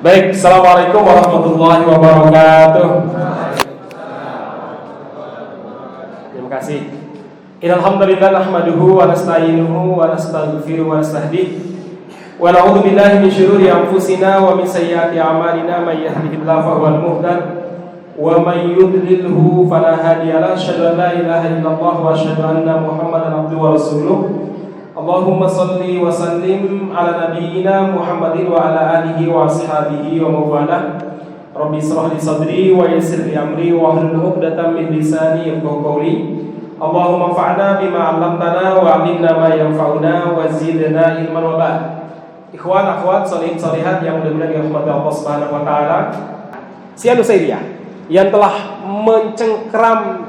Baik, Assalamualaikum warahmatullahi wabarakatuh. Terima kasih. Innalhamdulillah nahmaduhu wa nasta'inuhu wa nastaghfiruhu wa nastahdihi wa na'udzu billahi min syururi anfusina wa min sayyiati a'malina may yahdihillahu fahuwal muhtad wa may yudlilhu fala hadiyalah. Asyhadu an la ilaha illallah wa asyhadu anna Muhammadan abduhu wa rasuluh. Allahumma salli wa sallim ala nabiyyina Muhammadin wa ala alihi wa ashabihi wa mawalah. Rabbi israh li sadri wa yassir li amri wa hlul 'uqdatam min lisani yafqahu qawli. Allahumma anfa'na bima 'allamtana wa 'allimna ma yanfa'una wa zidna ilman wa ba'd. Ikhwan akhwat sholihin sholihat yang mudah-mudahan dirahmati Allah Subhanahu wa taala. Syiah Nusairiyah yang telah mencengkeram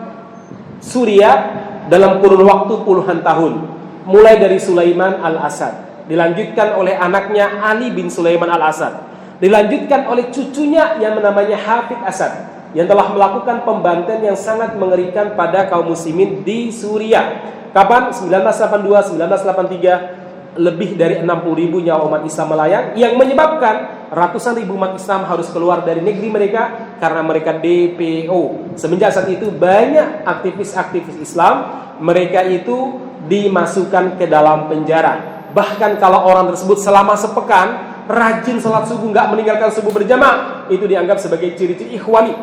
Suriah dalam kurun waktu puluhan tahun, mulai dari Sulaiman al-Asad, dilanjutkan oleh anaknya Ali bin Sulaiman al-Asad, dilanjutkan oleh cucunya yang namanya Hafid Asad, yang telah melakukan pembantaian yang sangat mengerikan pada kaum muslimin di Suriah. Kapan? 1982, 1983. Lebih dari 60.000 nyawa umat Islam melayang, yang menyebabkan ratusan ribu umat Islam harus keluar dari negeri mereka karena mereka DPO. Semenjak saat itu banyak aktivis-aktivis Islam mereka itu dimasukkan ke dalam penjara. Bahkan kalau orang tersebut selama sepekan rajin sholat subuh, nggak meninggalkan subuh berjamaah, itu dianggap sebagai ciri-ciri ikhwani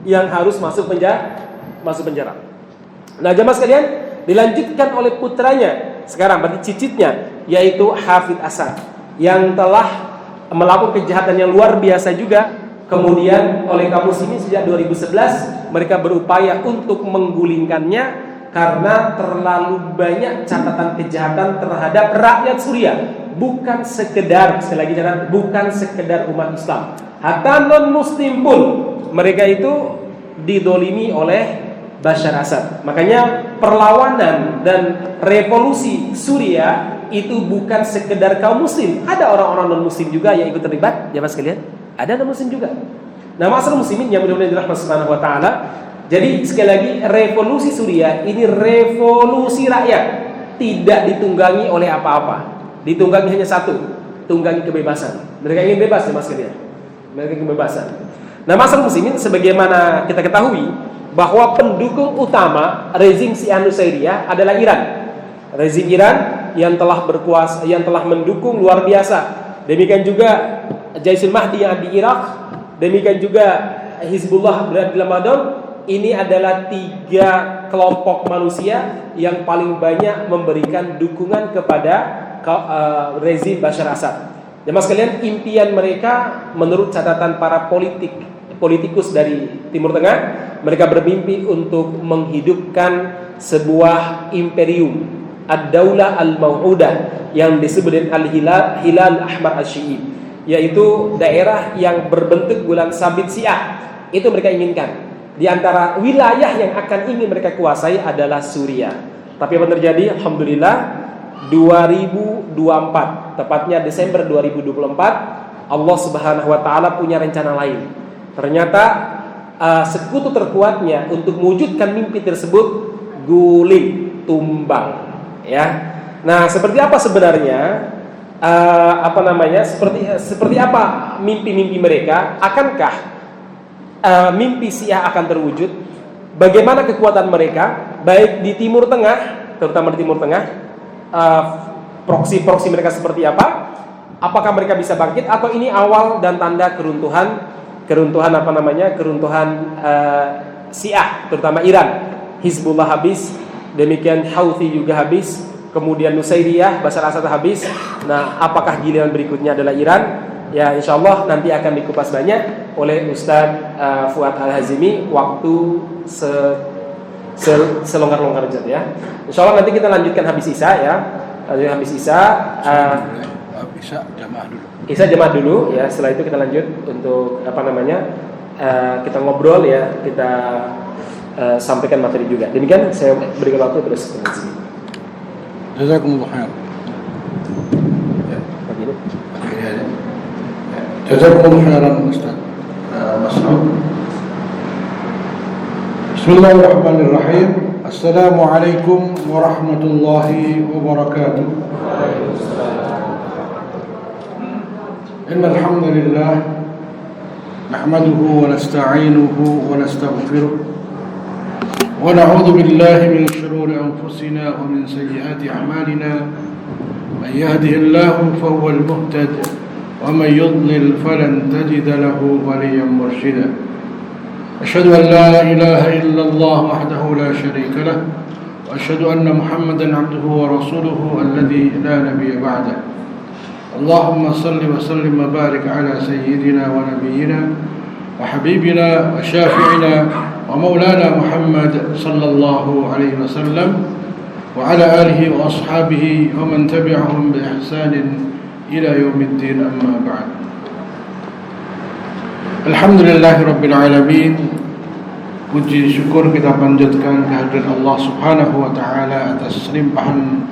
yang harus masuk penjara. Nah, jamaah sekalian, dilanjutkan oleh putranya sekarang, berarti cicitnya, yaitu Hafid Asad, yang telah melakukan kejahatan yang luar biasa juga. Kemudian oleh kaum muslimin sejak 2011 mereka berupaya untuk menggulingkannya karena terlalu banyak catatan kejahatan terhadap rakyat Suriah. Bukan sekedar, sekali lagi catat, bukan sekedar umat Islam, hatta non muslim pun mereka itu didolimi oleh Bashar Assad. Makanya perlawanan dan revolusi Suriah itu bukan sekedar kaum muslim, ada orang-orang non muslim juga yang ikut terlibat. Jamaah sekalian, ada non muslim juga. Nah, masyarakat muslimin yang mudah-mudahan dirahmati Subhanahu wa taala. Jadi sekali lagi, revolusi Suriah ini revolusi rakyat, tidak ditunggangi oleh apa-apa. Ditunggangi hanya satu, tunggangi kebebasan. Mereka ingin bebas, jamaah sekalian. Mereka ingin kebebasan. Nah, masyarakat muslimin, sebagaimana kita ketahui bahwa pendukung utama rezim Syiah Nusairiyah adalah Iran. Rezim Iran yang telah berkuasa, yang telah mendukung luar biasa. Demikian juga Jaisul Mahdi yang di Irak, demikian juga Hizbullah berada di Lebanon. Ini adalah 3 kelompok manusia yang paling banyak memberikan dukungan kepada rezim Bashar Assad. Jemaah sekalian, impian mereka menurut catatan para politikus dari Timur Tengah, mereka bermimpi untuk menghidupkan sebuah imperium, ad-daulah al-mau'udah, yang disebut dengan al-hilal ahmar asy-syi'i, yaitu daerah yang berbentuk bulan sabit Syiah. Itu mereka inginkan. Di antara wilayah yang akan ingin mereka kuasai adalah Suriah. Tapi apa terjadi? Alhamdulillah, 2024, tepatnya Desember 2024, Allah Subhanahu wa taala punya rencana lain. Ternyata sekutu terkuatnya untuk mewujudkan mimpi tersebut guling, tumbang, ya. Nah, seperti apa sebenarnya seperti apa mimpi-mimpi mereka? Akankah mimpi Syiah akan terwujud? Bagaimana kekuatan mereka baik di Timur Tengah, terutama di Timur Tengah, proksi-proksi mereka seperti apa? Apakah mereka bisa bangkit atau ini awal dan tanda keruntuhan Syiah, terutama Iran. Hizbullah habis, demikian Houthi juga habis, kemudian Nusairiyah, Bashar Assad habis. Nah, apakah giliran berikutnya adalah Iran? Ya, insyaallah nanti akan dikupas banyak oleh Ustaz Fuad Al-Hazimi waktu selonggar-longgar saja, ya. Insyaallah nanti kita lanjutkan habis Isya, ya. Habis Isya jamaah dulu, ya. Setelah itu kita lanjut untuk kita ngobrol, ya, kita sampaikan materi juga. Demikian saya berikan waktu terus ke sini. Jazakumullah khair. Begini. Jazakumullah khairan Ustaz Mas'ud. Bismillahirrahmanirrahim. Assalamualaikum warahmatullahi wabarakatuh. إن الحمد لله نحمده ونستعينه ونستغفره ونعوذ بالله من شرور أنفسنا ومن سيئات أعمالنا من يهده الله فهو المهتد ومن يضلل فلن تجد له وليا مرشدا أشهد أن لا إله إلا الله وحده لا شريك له وأشهد أن محمدا عبده ورسوله الذي لا نبي بعده اللهم صل وسلم وبارك على سيدنا ونبينا وحبيبنا وشافعنا ومولانا محمد صلى الله عليه وسلم وعلى آله وأصحابه ومن تبعهم بإحسان إلى يوم الدين أما بعد Alhamdulillahi Rabbil Alamin. Puji syukur kita panjatkan kehadirat Allah Subhanahu wa Ta'ala atas limpahan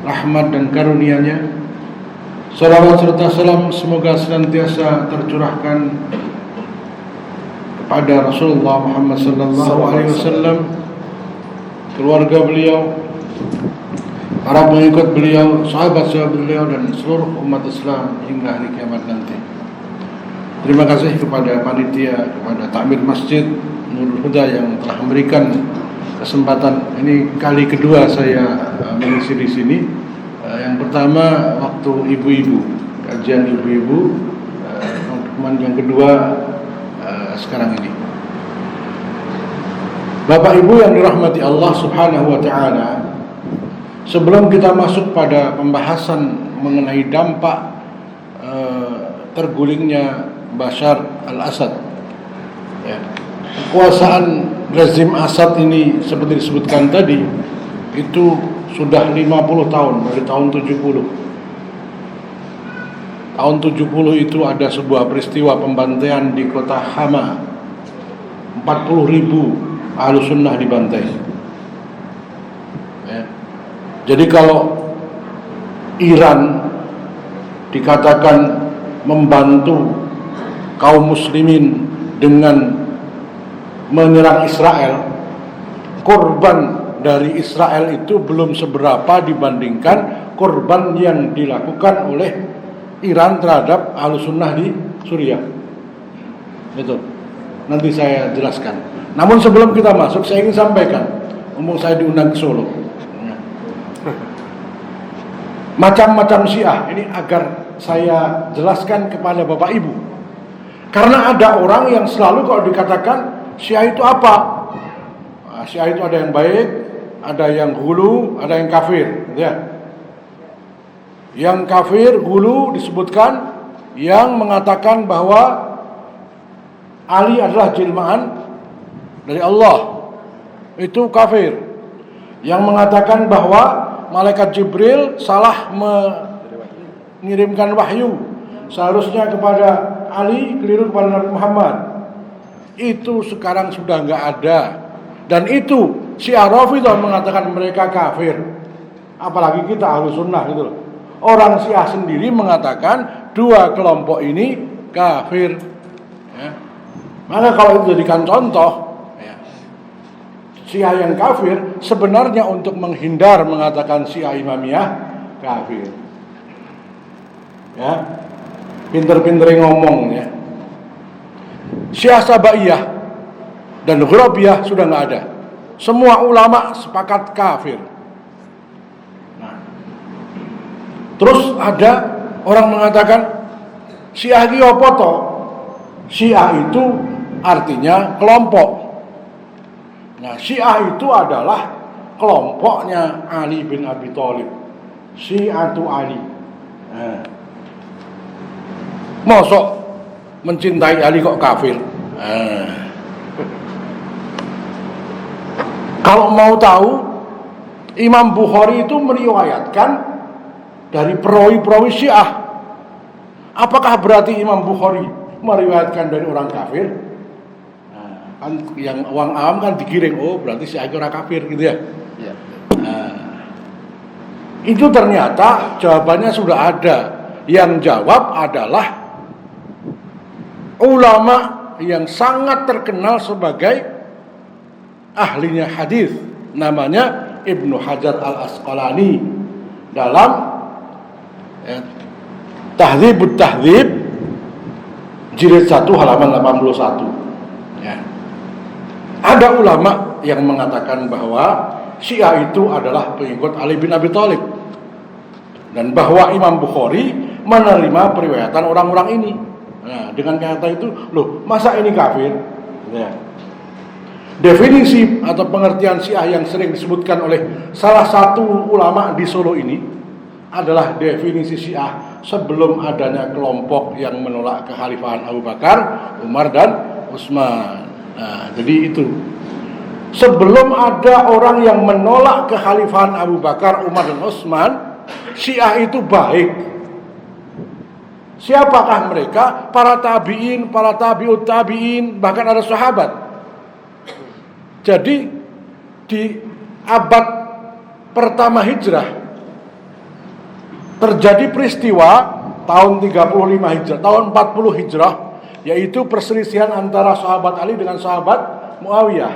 rahmat dan karunia-Nya. Salawat serta salam semoga senantiasa tercurahkan kepada Rasulullah Muhammad sallallahu alaihi wasallam, keluarga beliau, para pengikut beliau, sahabat-sahabat beliau dan seluruh umat Islam hingga hari kiamat nanti. Terima kasih kepada panitia, kepada takmir masjid Nurul Huda yang telah memberikan kesempatan. Ini kali kedua saya mengisi di sini. Yang pertama waktu ibu-ibu, kajian ibu-ibu. Yang kedua sekarang ini. Bapak Ibu yang dirahmati Allah Subhanahu wa Ta'ala, sebelum kita masuk pada pembahasan mengenai dampak tergulingnya Bashar al-Assad, ya, kekuasaan rezim Assad ini seperti disebutkan tadi itu sudah 50 tahun, dari tahun 70. Tahun 70 itu ada sebuah peristiwa pembantaian di kota Hama. 40.000 ahlu sunnah dibantai, ya. Jadi kalau Iran dikatakan membantu kaum muslimin dengan menyerang Israel, korban dari Israel itu belum seberapa dibandingkan korban yang dilakukan oleh Iran terhadap Ahlussunnah di Suriah. Itu nanti saya jelaskan. Namun sebelum kita masuk, saya ingin sampaikan, umum saya diundang ke Solo, macam-macam Syiah ini agar saya jelaskan kepada Bapak Ibu. Karena ada orang yang selalu kalau dikatakan Syiah itu apa? Nah, Syiah itu ada yang baik, ada yang hulu, ada yang kafir, ya. Yang kafir, hulu disebutkan yang mengatakan bahwa Ali adalah jelmaan dari Allah, itu kafir. Yang mengatakan bahwa malaikat Jibril salah mengirimkan wahyu, seharusnya kepada Ali, keliru kepada Nabi Muhammad, itu sekarang sudah nggak ada. Dan itu Syiah Rafidhah mengatakan mereka kafir, apalagi kita Ahlus Sunnah gitu loh. Orang Syiah sendiri mengatakan dua kelompok ini kafir, ya. Maka kalau itu jadikan contoh, ya, Syiah yang kafir sebenarnya untuk menghindar mengatakan Syiah Imamiyah kafir, ya. Pinter-pinter ngomong, ya. Syiah Sabaiyah dan Ghurabiyah sudah nggak ada. Semua ulama sepakat kafir. Nah, terus ada orang mengatakan Syiah iki apa to? Syiah itu artinya kelompok. Nah, Syiah itu adalah kelompoknya Ali bin Abi Thalib. Syiatu Ali. Nah, mosok mencintai Ali kok kafir? Kalau mau tahu, Imam Bukhari itu meriwayatkan dari perawi-perawi Syiah. Apakah berarti Imam Bukhari meriwayatkan dari orang kafir? Nah, kan yang orang awam kan digiring, oh berarti Syiah orang kafir gitu ya. Ya. Nah, itu ternyata jawabannya sudah ada. Yang jawab adalah ulama yang sangat terkenal sebagai ahlinya hadis, namanya Ibnu Hajar Al-Asqalani dalam Tahdzibut Tahdzib jilid 1 halaman 81. Ya. Ada ulama yang mengatakan bahwa Syiah itu adalah pengikut Ali bin Abi Thalib, dan bahwa Imam Bukhari menerima periwayatan orang-orang ini. Nah, dengan kata itu, loh, masa ini kafir? Ya. Definisi atau pengertian Syiah yang sering disebutkan oleh salah satu ulama di Solo ini adalah definisi Syiah sebelum adanya kelompok yang menolak kekhalifahan Abu Bakar, Umar, dan Utsman. Nah, jadi itu. Sebelum ada orang yang menolak kekhalifahan Abu Bakar, Umar, dan Utsman, Syiah itu baik. Siapakah mereka? Para tabi'in, para tabi'ut tabi'in, bahkan ada sahabat. Jadi di abad pertama Hijrah terjadi peristiwa tahun 35 Hijrah, tahun 40 Hijrah, yaitu perselisihan antara sahabat Ali dengan sahabat Muawiyah.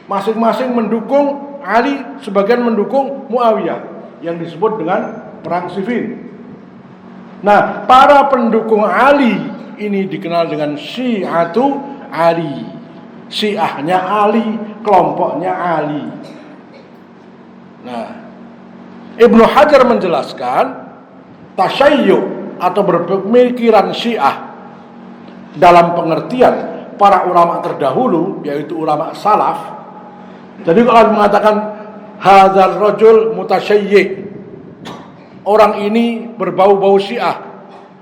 Masing-masing mendukung Ali, sebagian mendukung Muawiyah, yang disebut dengan Perang Siffin. Nah, para pendukung Ali ini dikenal dengan Syi'atu Ali. Syiahnya Ali, kelompoknya Ali. Nah, Ibnu Hajar menjelaskan tasyayyu atau berpemikiran Syiah dalam pengertian para ulama terdahulu, yaitu ulama salaf. Jadi kalau mengatakan hadzal rajul mutasyayyi, orang ini berbau-bau Syiah,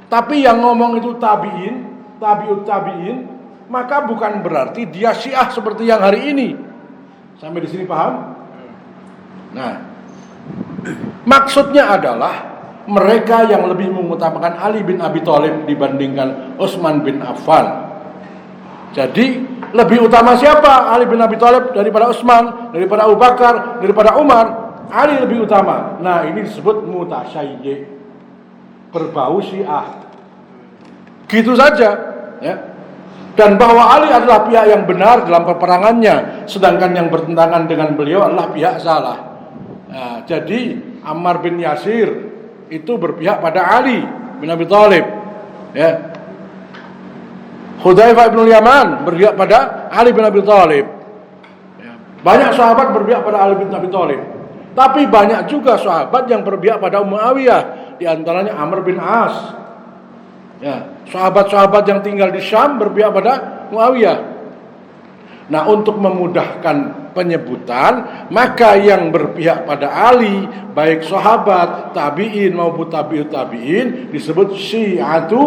tapi yang ngomong itu tabi'in, tabi'ut tabi'in, maka bukan berarti dia Syiah seperti yang hari ini. Sampai di sini paham? Nah, maksudnya adalah mereka yang lebih mengutamakan Ali bin Abi Thalib dibandingkan Utsman bin Affan. Jadi lebih utama siapa? Ali bin Abi Thalib daripada Utsman, daripada Abu Bakar, daripada Umar. Ali lebih utama. Nah, ini disebut mutasyayyi, berbau Syiah. Gitu saja, ya. Dan bahwa Ali adalah pihak yang benar dalam peperangannya, sedangkan yang bertentangan dengan beliau adalah pihak salah. Nah, jadi Ammar bin Yasir itu berpihak pada Ali bin Abi Thalib, ya. Hudzaifah bin Yaman berpihak pada Ali bin Abi Thalib. Ya. Banyak sahabat berpihak pada Ali bin Abi Thalib. Tapi banyak juga sahabat yang berpihak pada Muawiyah, di antaranya Amr bin As. Ya, sahabat-sahabat yang tinggal di Syam berpihak pada Muawiyah. Nah, untuk memudahkan penyebutan, maka yang berpihak pada Ali, baik sahabat, tabi'in maupun tabi'ut tabi'in, disebut Syi'atu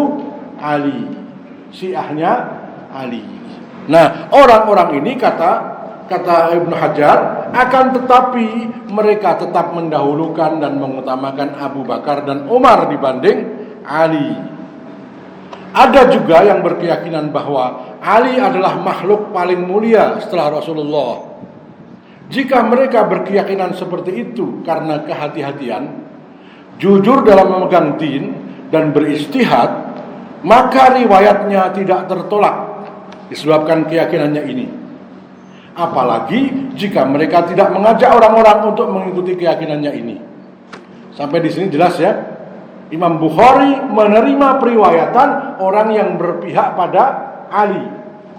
Ali. Syiahnya Ali. Nah, orang-orang ini kata Ibnu Hajar, akan tetapi mereka tetap mendahulukan dan mengutamakan Abu Bakar dan Umar dibanding Ali. Ada juga yang berkeyakinan bahwa Ali adalah makhluk paling mulia setelah Rasulullah. Jika mereka berkeyakinan seperti itu karena kehati-hatian, jujur dalam memegang din dan beristihad, maka riwayatnya tidak tertolak disebabkan keyakinannya ini. Apalagi jika mereka tidak mengajak orang-orang untuk mengikuti keyakinannya ini. Sampai di sini jelas ya. Imam Bukhari menerima periwayatan orang yang berpihak pada Ali,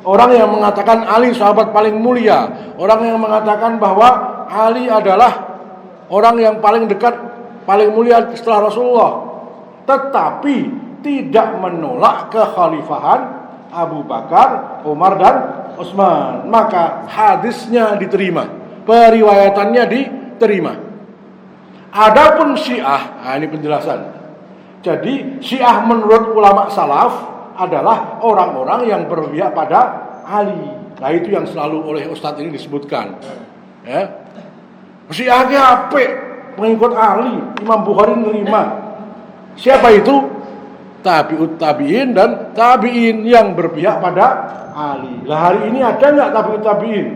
orang yang mengatakan Ali sahabat paling mulia, orang yang mengatakan bahwa Ali adalah orang yang paling dekat, paling mulia setelah Rasulullah, tetapi tidak menolak kekhalifahan Abu Bakar, Umar, dan Utsman. Maka hadisnya diterima, periwayatannya diterima. Adapun Syiah, nah ini penjelasan. Jadi Syiah menurut ulama salaf adalah orang-orang yang berpihak pada Ali. Nah itu yang selalu oleh Ustadz ini disebutkan. Ya. Syiahnya apa? Pengikut Ali. Imam Bukhari menerima. Siapa itu? Tabi'ut tabi'in dan tabi'in yang berpihak pada Ali. Lah hari ini ada nggak tabi'ut tabi'in?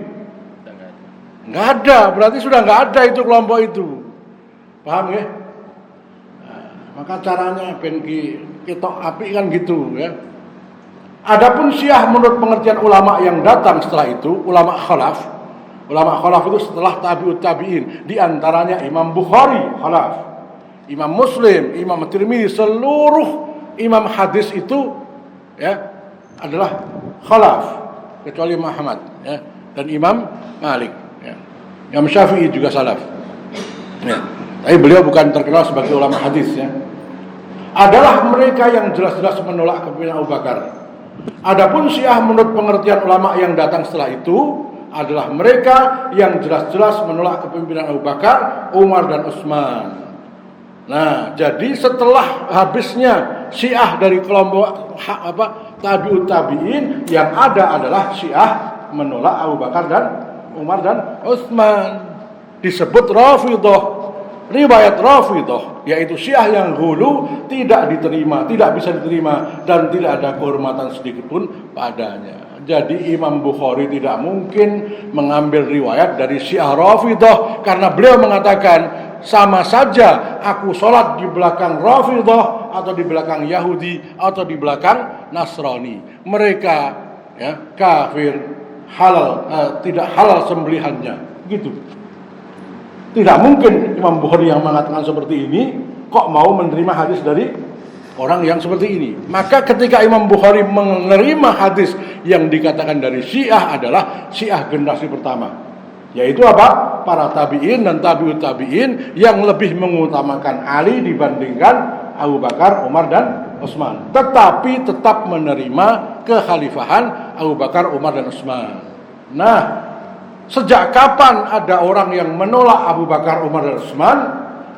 Nggak ada. Berarti sudah nggak ada itu kelompok itu. Paham ya? Nah, maka caranya ben ketok api kan gitu ya. Adapun Syiah menurut pengertian ulama yang datang setelah itu, ulama khalaf. Ulama khalaf itu setelah tabi'ut tabi'in, di antaranya Imam Bukhari khalaf, Imam Muslim, Imam Tirmidzi, seluruh imam hadis itu ya adalah khalaf kecuali Muhammad, ya, dan Imam Malik, ya. Imam Syafi'i juga salaf, ya. Tapi beliau bukan terkenal sebagai ulama hadis, ya. Adalah mereka yang jelas-jelas menolak kepemimpinan Abu Bakar. Adapun Syiah menurut pengertian ulama yang datang setelah itu adalah mereka yang jelas-jelas menolak kepemimpinan Abu Bakar, Umar dan Utsman. Nah, jadi setelah habisnya Syiah dari kelompok tabi'ut tabi'in, yang ada adalah Syiah menolak Abu Bakar dan Umar dan Utsman. Disebut Rafidhah. Riwayat Rafidhah, yaitu Syiah yang ghulu, tidak diterima, tidak bisa diterima, dan tidak ada kehormatan sedikit pun padanya. Jadi Imam Bukhari tidak mungkin mengambil riwayat dari Syiah Rafidhah, karena beliau mengatakan sama saja aku sholat di belakang Rafidhah atau di belakang Yahudi atau di belakang Nasrani. Mereka, ya, kafir, halal, tidak halal sembelihannya, gitu. Tidak mungkin Imam Bukhari yang mengatakan seperti ini kok mau menerima hadis dari orang yang seperti ini. Maka ketika Imam Bukhari menerima hadis yang dikatakan dari Syiah adalah Syiah generasi pertama, yaitu apa? Para tabi'in dan tabi'ut tabi'in yang lebih mengutamakan Ali dibandingkan Abu Bakar, Umar dan Utsman, tetapi tetap menerima kekhalifahan Abu Bakar, Umar dan Utsman. Nah, sejak kapan ada orang yang menolak Abu Bakar, Umar dan Utsman?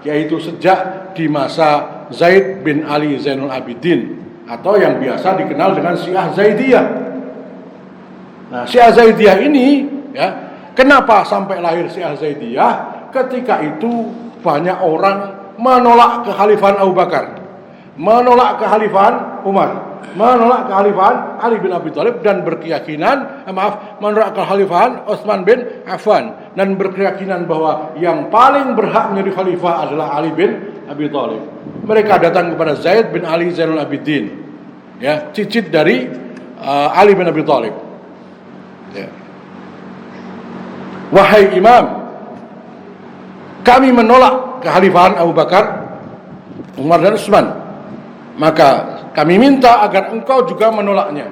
Yaitu sejak di masa Zaid bin Ali Zainul Abidin, atau yang biasa dikenal dengan Syiah Zaidiyah. Nah, Syiah Zaidiyah ini, ya, kenapa sampai lahir Syiah Zaidiyah? Ketika itu banyak orang menolak kekhalifahan Abu Bakar, menolak kekhalifahan Umar, menolak kekhalifahan Ali bin Abi Thalib, dan berkeyakinan, menolak kekhalifahan Utsman bin Affan, dan berkeyakinan bahwa yang paling berhak menjadi khalifah adalah Ali bin Abi Thalib. Mereka datang kepada Zaid bin Ali Zainul Abidin, ya, cicit dari Ali bin Abi Thalib. Ya. Wahai imam, kami menolak kekhalifahan Abu Bakar, Umar dan Utsman, maka kami minta agar engkau juga menolaknya.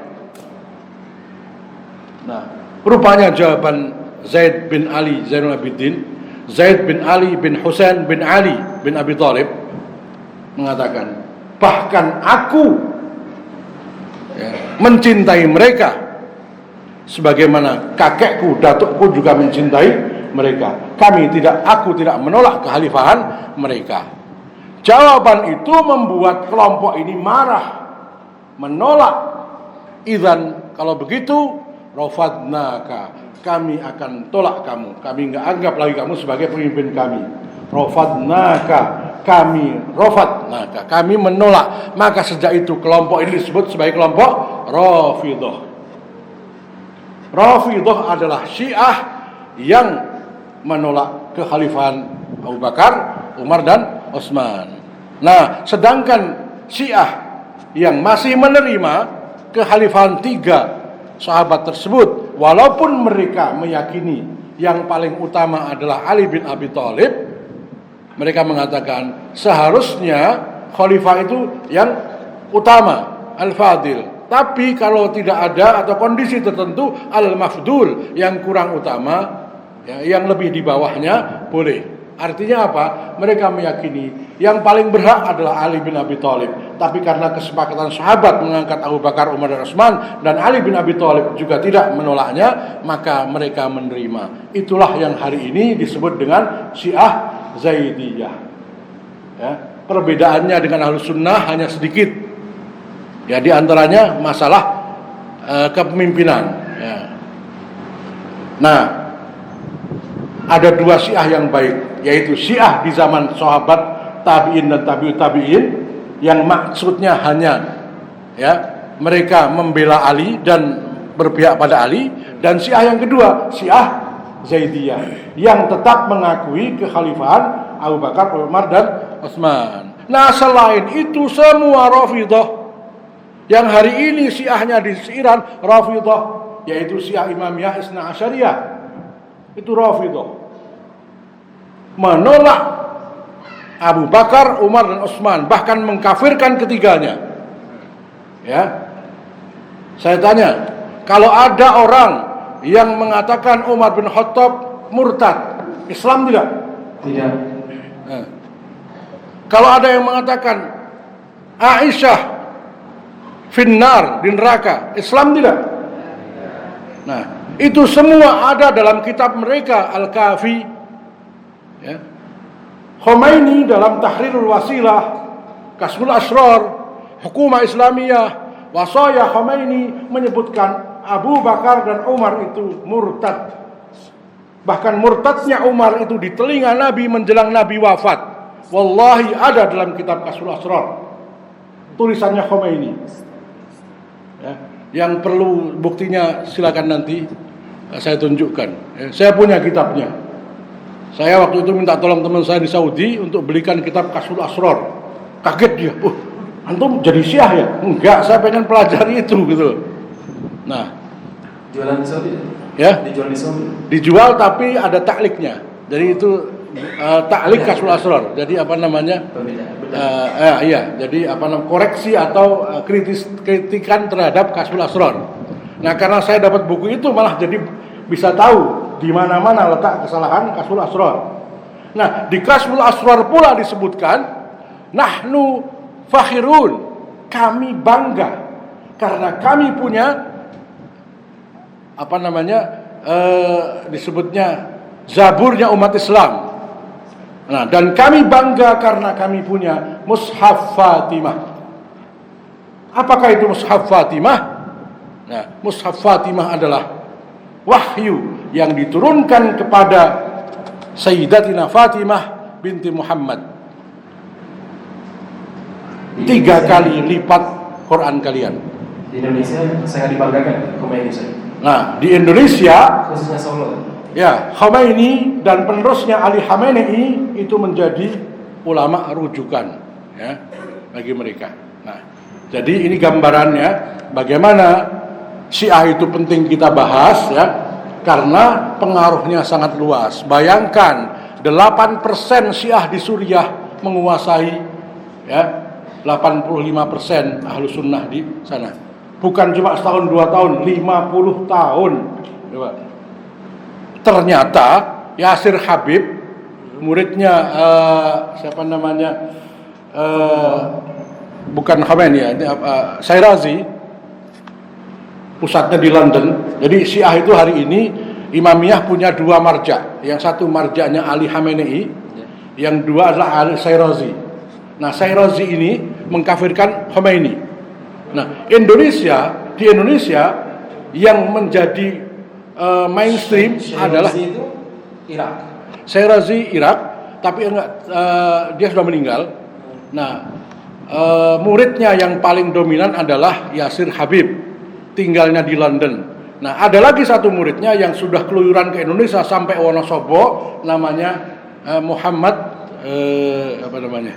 Nah, rupanya jawaban Zaid bin Ali Zainul Abidin, Zaid bin Ali bin Husain bin Ali bin Abi Thalib, mengatakan, bahkan aku, ya, mencintai mereka sebagaimana kakekku, datukku juga mencintai mereka. Aku tidak menolak kekhalifahan mereka. Jawaban itu membuat kelompok ini marah, menolak. Idzan, kalau begitu, rafadnaka, kami akan tolak kamu. Kami enggak anggap lagi kamu sebagai pemimpin kami. Rafadnaka, kami menolak. Maka sejak itu kelompok ini disebut sebagai kelompok Rafidhah. Rafidhah adalah Syiah yang menolak kekhalifahan Abu Bakar, Umar dan Utsman. Nah, sedangkan Syiah yang masih menerima kekhalifahan 3 sahabat tersebut, walaupun mereka meyakini yang paling utama adalah Ali bin Abi Thalib, mereka mengatakan seharusnya khalifah itu yang utama, al-fadil. Tapi kalau tidak ada atau kondisi tertentu, al-mafdul, yang kurang utama, ya, yang lebih di bawahnya boleh. Artinya apa? Mereka meyakini yang paling berhak adalah Ali bin Abi Thalib. Tapi karena kesepakatan sahabat mengangkat Abu Bakar, Umar dan Utsman, dan Ali bin Abi Thalib juga tidak menolaknya, maka mereka menerima. Itulah yang hari ini disebut dengan Syiah Zaidiyah. Ya, perbedaannya dengan Ahlus Sunnah hanya sedikit. Ya, di antaranya masalah kepemimpinan. Ya. Nah, ada 2 Syiah yang baik, yaitu Syiah di zaman sahabat, tabi'in dan tabi'ut tabi'in, yang maksudnya hanya, ya, mereka membela Ali dan berpihak pada Ali, dan Syiah yang kedua, Syiah Zaidiyah, yang tetap mengakui kekhalifahan Abu Bakar, Umar dan Utsman. Nah, selain itu semua Rafidhah, yang hari ini Syiahnya di Iran Rafidhah, yaitu Syiah Imamiyah Isna Asyariyah, itu Rafidhah, menolak Abu Bakar, Umar dan Utsman, bahkan mengkafirkan ketiganya. Ya. Saya tanya, kalau ada orang yang mengatakan Umar bin Khattab murtad, Islam tidak? Tidak. Nah, kalau ada yang mengatakan Aisyah finnar, di neraka, Islam tidak? Nah, itu semua ada dalam kitab mereka Al-Kafi, ya. Khomeini dalam Tahrirul Wasilah, Kashful Asrar, Hukumah Islamiyah, Wasaya Khomeini menyebutkan Abu Bakar dan Umar itu murtad. Bahkan murtadnya Umar itu di telinga Nabi menjelang Nabi wafat. Wallahi ada dalam kitab Kashful Asrar, tulisannya Khomeini, ya. Yang perlu buktinya silakan nanti saya tunjukkan, ya. Saya punya kitabnya. Saya waktu itu minta tolong teman saya di Saudi untuk belikan kitab Kashful Asrar. Kaget dia, antum jadi Syiah ya? Enggak, saya pengen pelajari itu gitu. Nah, Jualan di Saudi? Ya, Dijual di Saudi? dijual tapi ada takliknya. Jadi itu taklik Kashful Asrar. Jadi apa namanya? Iya, jadi apa namanya? Koreksi atau kritikan terhadap Kashful Asrar. Nah, karena saya dapat buku itu malah jadi bisa tahu di mana-mana letak kesalahan Kashful Asrar. Nah, di Kashful Asrar pula disebutkan nahnu fakhirun, kami bangga karena kami punya apa namanya disebutnya zaburnya umat Islam. Nah, dan kami bangga karena kami punya Mushaf Fatimah. Apakah itu Mushaf Fatimah? Nah, Mushaf Fatimah adalah wahyu yang diturunkan kepada Sayyidatina Fatimah binti Muhammad. 3 kali lipat Quran kalian. Di Indonesia sangat dibanggakan Khomeini saya. Nah, di Indonesia Khususnya Solo. ya, Khomeini dan penerusnya Ali Khamenei itu menjadi ulama rujukan, ya, bagi mereka. Nah, jadi ini gambarannya bagaimana Syiah itu penting kita bahas, ya, karena pengaruhnya sangat luas. Bayangkan 8% Syiah di Suriah menguasai, ya, 85% ahlu sunnah di sana. Bukan cuma setahun 2 tahun, 50 tahun. Coba. Ternyata Yasir Habib, muridnya siapa namanya, bukan Khomeini ya, Shirazi, pusatnya di London. Jadi Syiah itu hari ini Imamiyah punya 2 marja. Yang satu marjanya Ali Khamenei, yang 2 adalah Ali Shirazi. Nah, Shirazi ini mengkafirkan Khomeini. Nah, di Indonesia yang menjadi mainstream adalah itu Irak. Shirazi Irak, tapi dia sudah meninggal. Nah, muridnya yang paling dominan adalah Yasir Habib, tinggalnya di London. Nah, ada lagi satu muridnya yang sudah keluyuran ke Indonesia sampai Wonosobo, namanya Muhammad apa namanya?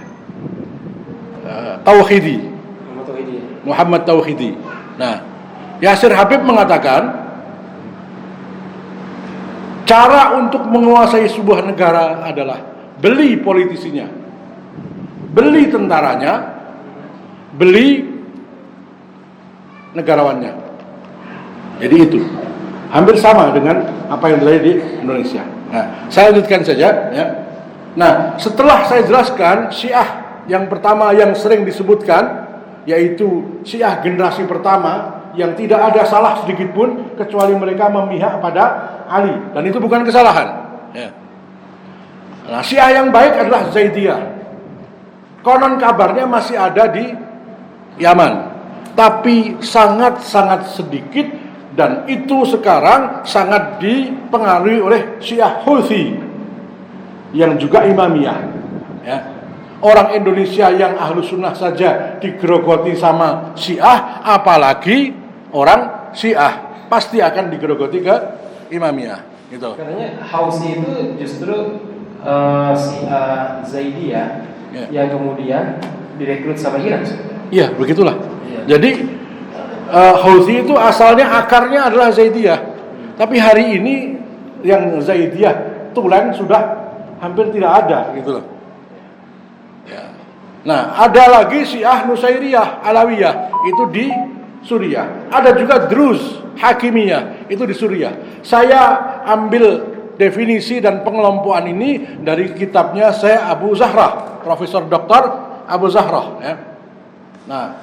Tauhidi. Muhammad Tauhidi. Nah, Yasir Habib mengatakan cara untuk menguasai sebuah negara adalah beli politisinya, beli tentaranya, beli negarawannya. Jadi itu hampir sama dengan apa yang terjadi di Indonesia. Nah, saya lanjutkan saja, ya. Nah, setelah saya jelaskan Syiah yang pertama yang sering disebutkan, yaitu Syiah generasi pertama yang tidak ada salah sedikit pun kecuali mereka memihak pada Ali, dan itu bukan kesalahan, ya. Nah, Syiah yang baik adalah Zaidiyah. Konon kabarnya masih ada di Yaman, tapi sangat-sangat sedikit, dan itu sekarang sangat dipengaruhi oleh Syiah Houthi yang juga Imamiyah, ya. Orang Indonesia yang ahlu sunnah saja digerogoti sama Syiah, apalagi orang Syiah pasti akan digerogoti ke Imamiyah, gitu. Karena Houthi itu justru Syiah Zaidiyah, ya, yang kemudian direkrut sama Iran. Iya, begitulah. Ya. Jadi Houthi itu asalnya akarnya adalah Zaidiyah, tapi hari ini yang Zaidiyah tulen sudah hampir tidak ada, gitu loh. Nah, ada lagi Syiah Nusairiyah Alawiyah, itu di Suriah. Ada juga Druz Hakimiyah, itu di Suriah. Saya ambil definisi dan pengelompokan ini dari kitabnya saya Abu Zahra, Profesor Dr. Abu Zahra, ya. Nah,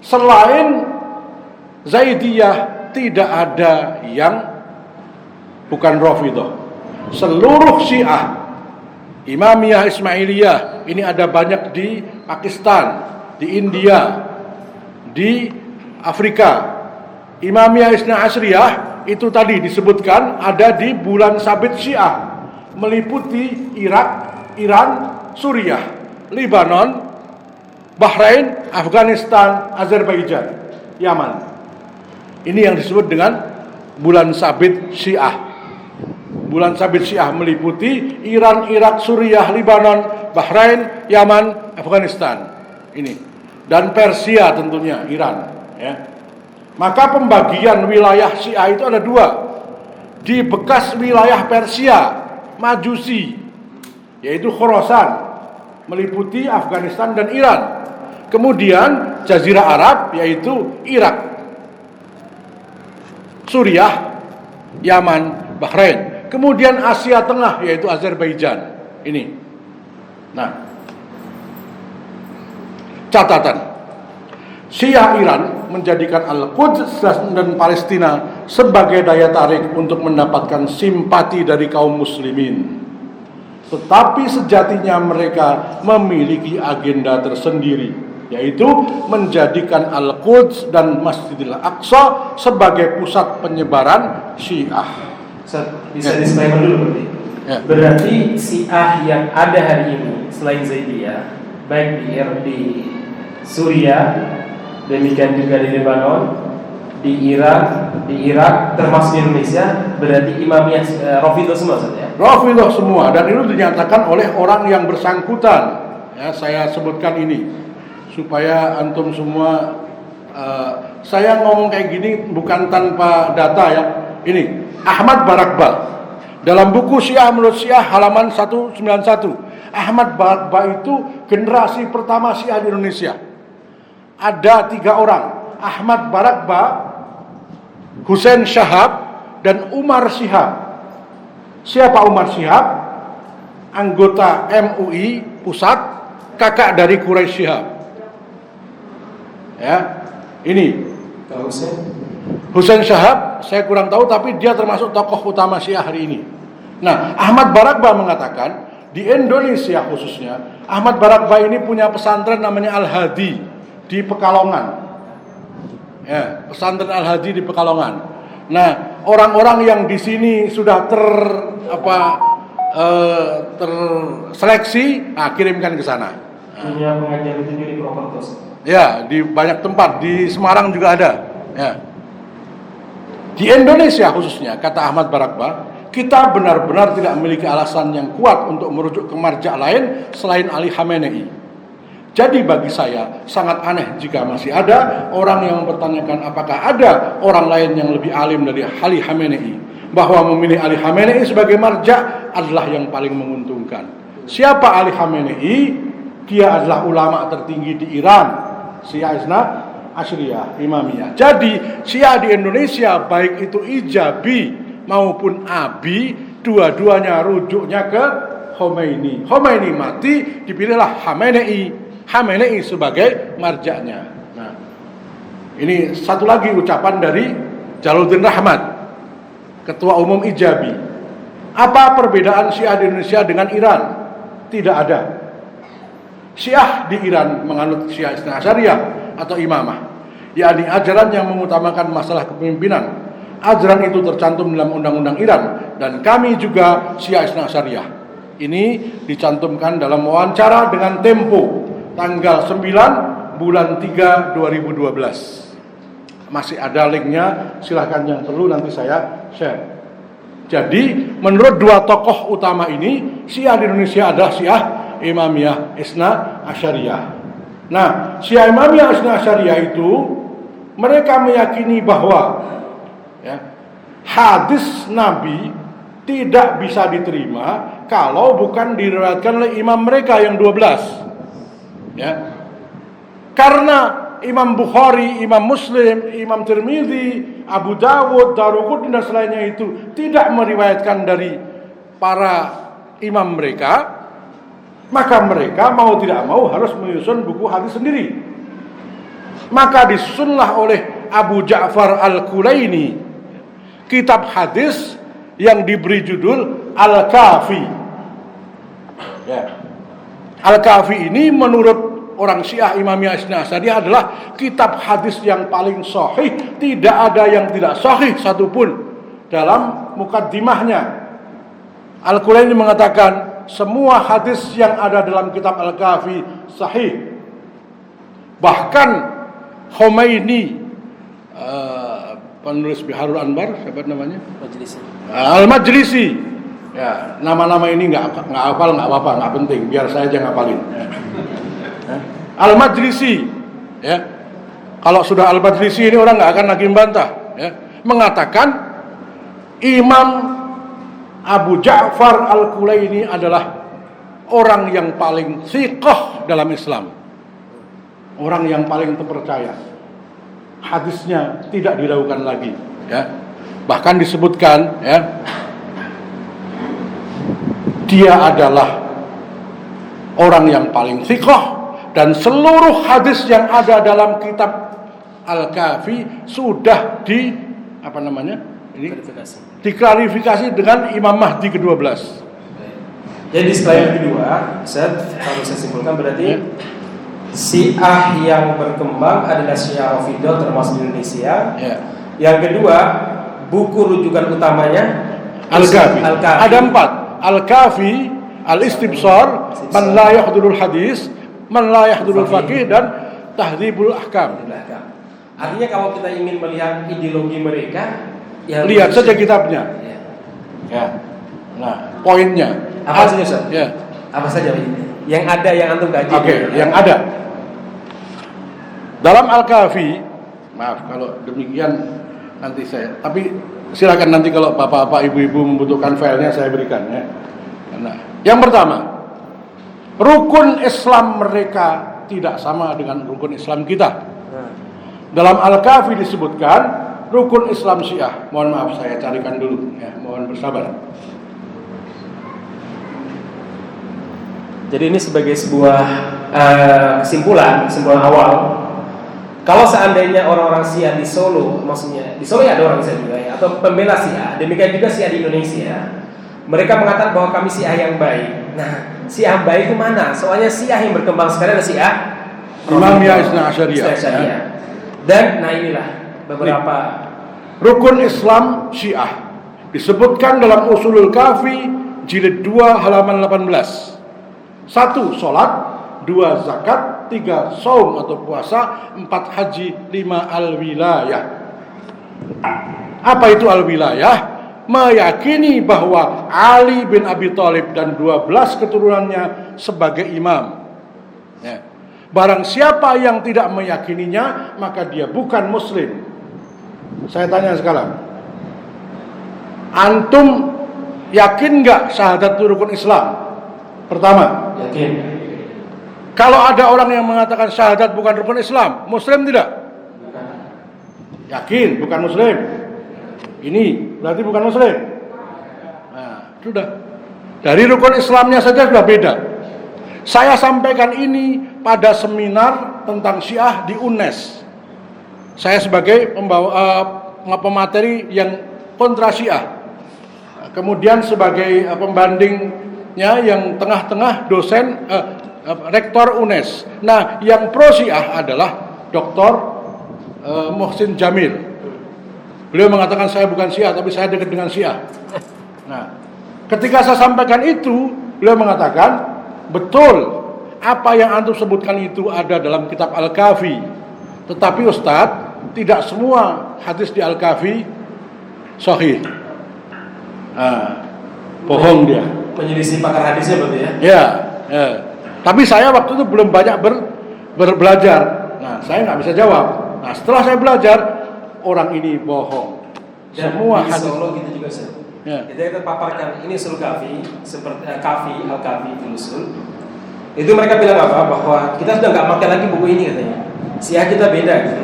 selain Zaidiyah tidak ada yang bukan Rafidhah. Seluruh Syiah, Imamiyah, Ismailiyah, ini ada banyak di Pakistan, di India, di Afrika. Imamiyah Isna Asriyah itu tadi disebutkan ada di bulan sabit Syiah, meliputi Irak, Iran, Suriah, Lebanon, Bahrain, Afghanistan, Azerbaijan, Yaman. Ini yang disebut dengan bulan sabit Syiah. Bulan sabit Syiah meliputi Iran, Irak, Suriah, Lebanon, Bahrain, Yaman, Afghanistan. Ini dan Persia tentunya, Iran, ya. Maka pembagian wilayah Syiah itu ada dua. Di bekas wilayah Persia, Majusi, yaitu Khorasan, meliputi Afghanistan dan Iran. Kemudian Jazirah Arab, yaitu Irak, Suriah, Yaman, Bahrain. Kemudian Asia Tengah, yaitu Azerbaijan. Ini. Nah, catatan. Syiah Iran menjadikan Al-Quds dan Palestina sebagai daya tarik untuk mendapatkan simpati dari kaum muslimin. Tetapi sejatinya mereka memiliki agenda tersendiri, yaitu menjadikan Al-Quds dan Masjidil Aqsa sebagai pusat penyebaran Syiah. Bisa disclaimer dulu berarti. Ya. Berarti Syiah yang ada hari ini selain Zaidiyah, baik di Suriah, demikian juga di Lebanon, di Iran, di Irak, termasuk di Indonesia, berarti Imamiyah Rafidhah semua saja. Rafidhah semua, dan itu dinyatakan oleh orang yang bersangkutan. Ya, saya sebutkan ini supaya antum semua, saya ngomong kayak gini bukan tanpa data ya. Ini Ahmad Barakba dalam buku Syiah menurut Syiah halaman 191. Ahmad Barakba itu generasi pertama Syiah di Indonesia. Ada 3 orang, Ahmad Barakba, Hussein Syahab, dan Umar Syihab. Siapa Umar Syihab? Anggota MUI Pusat, kakak dari Quraisy Syihab. Ya, ini. Kalau Hussein Syahab, saya kurang tahu, tapi dia termasuk tokoh utama Syiah hari ini. Nah, Ahmad Barakba mengatakan, di Indonesia khususnya, Ahmad Barakba ini punya pesantren namanya Al-Hadi di Pekalongan. Ya, pesantren Al-Hadi di Pekalongan. Nah, orang-orang yang di sini sudah terseleksi, kirimkan ke sana. Punya pengajian itu di Purwokerto. Ya, di banyak tempat, di Semarang juga ada. Ya. Di Indonesia khususnya, kata Ahmad Barakba, kita benar-benar tidak memiliki alasan yang kuat untuk merujuk ke marja lain selain Ali Khamenei. Jadi bagi saya sangat aneh jika masih ada orang yang mempertanyakan apakah ada orang lain yang lebih alim dari Ali Khamenei. Bahwa memilih Ali Khamenei sebagai marja adalah yang paling menguntungkan. Siapa Ali Khamenei? Dia adalah ulama tertinggi di Iran, Syiah Isna Asyriyah, Imamiyah. Jadi Syiah di Indonesia baik itu ijabi maupun abi, dua-duanya rujuknya ke Khomeini. Khomeini mati, dipilihlah Khamenei sebagai marjanya. Nah, ini satu lagi ucapan dari Jalaluddin Rahmat, Ketua Umum Ijabi. Apa perbedaan Syiah di Indonesia dengan Iran? Tidak ada. Syiah di Iran menganut Syiah Isna Asyariyah atau imamah, yakni ajaran yang mengutamakan masalah kepemimpinan. Ajaran itu tercantum dalam undang-undang Iran, dan kami juga Syiah Isna Asyariyah. Ini dicantumkan dalam wawancara dengan Tempo tanggal 9 bulan 3 2012. Masih ada linknya, silahkan yang perlu nanti saya share. Jadi menurut 2 tokoh utama ini, Syiah di Indonesia adalah Syiah Imamiyah Isna Asyariyah. Nah, Syiah Imamiyah Isna Asyariyah itu mereka meyakini bahwa hadis Nabi tidak bisa diterima kalau bukan diriwayatkan oleh imam mereka yang 12. Ya. Karena Imam Bukhari, Imam Muslim, Imam Tirmidzi, Abu Dawud, Daruqutni dan selainnya itu tidak meriwayatkan dari para imam mereka, maka mereka mau tidak mau harus menyusun buku hadis sendiri. Maka disusunlah oleh Abu Ja'far Al-Kulaini kitab hadis yang diberi judul Al-Kafi. Ya. Al-Kafi ini menurut orang Syiah Imamiyah Isna Asyariyah adalah kitab hadis yang paling sahih, tidak ada yang tidak sahih satupun. Dalam mukaddimahnya Al-Kulaini mengatakan semua hadis yang ada dalam kitab Al-Kafi sahih. Bahkan Khomeini, penulis Biharul Anwar, siapa namanya? Al-Majlisi. Ya, nama-nama ini nggak hafal nggak apa-apa, nggak penting, biar saya aja ngapalin. Al-Majlisi, ya. Kalau sudah Al-Majlisi ini orang nggak akan lagi membantah, ya. Mengatakan Imam Abu Ja'far Al-Kulaini adalah orang yang paling thiqah dalam Islam, orang yang paling terpercaya. Hadisnya tidak diragukan lagi, ya. Bahkan disebutkan, ya, dia adalah orang yang paling thiqah dan seluruh hadis yang ada dalam kitab Al-Kafi sudah diklarifikasi dengan Imam Mahdi ke-12. Jadi setelah yang kedua, kalau saya simpulkan berarti Syiah yang berkembang adalah Syiah Rafidhah termasuk di Indonesia. Ya. Yang kedua, buku rujukan utamanya Al-Kafi. Ada 4. Al-Kafi, Al-Istibsar, Man la yahdurul hadis, Man la yahdurul faqih, dan Tahdzibul Ahkam. Artinya kalau kita ingin melihat ideologi mereka, ya lihat saja kitabnya. Ya. Nah, poinnya apa saja, Ustaz? Ya. Apa saja yang ada yang antum kaji? Oke, yang ada. Dalam Al-Kafi, maaf kalau demikian nanti saya, tapi silakan nanti kalau bapak-bapak, ibu-ibu membutuhkan filenya saya berikan, ya. Nah, yang pertama, rukun Islam mereka tidak sama dengan rukun Islam kita. Dalam Al-Kafi disebutkan rukun Islam Syiah. Mohon maaf saya carikan dulu, ya, mohon bersabar. Jadi ini sebagai sebuah kesimpulan awal. Kalau seandainya orang-orang Syiah di Solo, maksudnya di Solo ya ada orang Syiah juga ya, atau pembela Syiah, demikian juga Syiah di Indonesia, mereka mengatakan bahwa kami Syiah yang baik. Nah, Syiah baik itu mana? Soalnya Syiah yang berkembang sekarang adalah Syiah Imamiyah Isna Asyariyah. Ya. Dan nah inilah beberapa rukun Islam Syiah disebutkan dalam Ushulul Kafi jilid 2 halaman 18. 1. Salat, 2. Zakat, 3. Saum atau puasa, 4. Haji, 5. Al-wilayah. Apa itu al-wilayah? Meyakini bahwa Ali bin Abi Thalib dan 12 keturunannya sebagai imam, ya. Barang siapa yang tidak meyakininya, maka dia bukan muslim. Saya tanya sekarang, antum yakin nggak syahadat itu rukun Islam? Pertama, yakin. Kalau ada orang yang mengatakan syahadat bukan rukun Islam, muslim tidak? Bukan. Yakin bukan muslim. Ini berarti bukan muslim. Nah, sudah. Dari rukun Islamnya saja sudah beda. Saya sampaikan ini pada seminar tentang Syiah di UNES. Saya sebagai pemateri yang kontra Syiah. Kemudian sebagai pembandingnya yang tengah-tengah dosen rektor UNES. Nah, yang pro Syiah adalah Dr. Muhsin Jamil. Beliau mengatakan saya bukan Syiah, tapi saya dekat dengan Syiah. Nah, ketika saya sampaikan itu, beliau mengatakan, betul, apa yang antum sebutkan itu ada dalam kitab Al-Kafi. Tetapi Ustadz, tidak semua hadis di Al-Kafi sahih. Bohong dia. Menyelisih pakar hadisnya berarti ya? Ya. Tapi saya waktu itu belum banyak belajar. Nah, saya nggak bisa jawab. Nah, setelah saya belajar, orang ini bohong. Dan Semua di hadis. Solo gitu juga sih. Ya. Kita paparkan ini usul kafi, seperti kafi al-kafi fil usul. Itu mereka bilang apa? Bahwa kita sudah nggak pakai lagi buku ini katanya. Syiah kita beda gitu.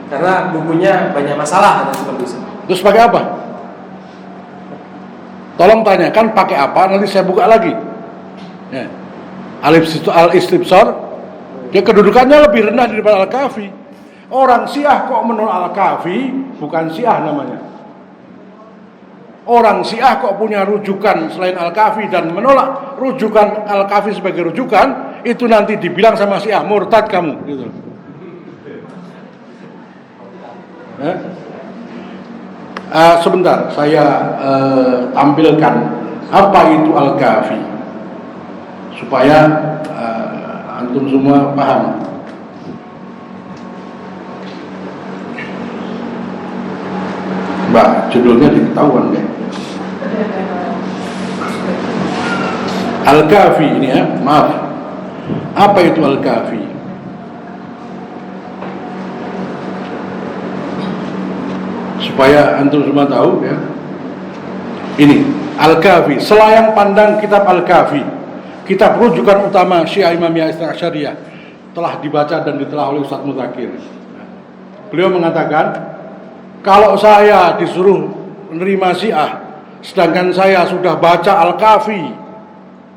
Karena bukunya banyak masalah dan seperti itu. Terus pakai apa? Tolong tanyakan pakai apa, nanti saya buka lagi. Ya. Al-Istibsar, dia kedudukannya lebih rendah daripada Al-Kafi. Orang Syiah kok menolak Al-Kafi, bukan Syiah namanya. Orang Syiah kok punya rujukan selain Al-Kafi dan menolak rujukan Al-Kafi sebagai rujukan, itu nanti dibilang sama Syiah, murtad kamu gitu. Sebentar, saya tampilkan apa itu Al-Kafi supaya antum semua paham. Mbak, judulnya diketahuan deh. Al-Kafi ini ya, maaf. Apa itu Al-Kafi? Supaya antum semua tahu ya. Ini Al-Kafi, selayang pandang kitab Al-Kafi, kitab rujukan utama Syiah Imamiyah Isna Asyariyah, telah dibaca dan ditelah oleh Ustaz Muzakir. Beliau mengatakan, kalau saya disuruh menerima Syiah, sedangkan saya sudah baca Al-Kafi,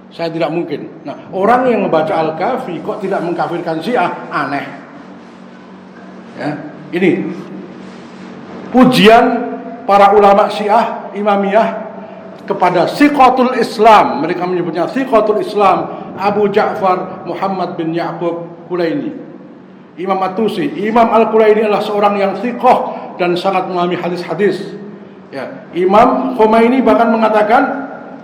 saya tidak mungkin. Nah, orang yang membaca Al-Kafi kok tidak mengkafirkan Syiah, aneh. Ya, ini pujian para ulama Syiah Imamiyah kepada Thiqatul Islam. Mereka menyebutnya Thiqatul Islam, Abu Ja'far Muhammad bin Ya'qub Kulaini. Imam At-Tusi, Imam Al-Kulaini adalah seorang yang thiqah dan sangat memahami hadis-hadis. Ya, Imam Khomeini bahkan mengatakan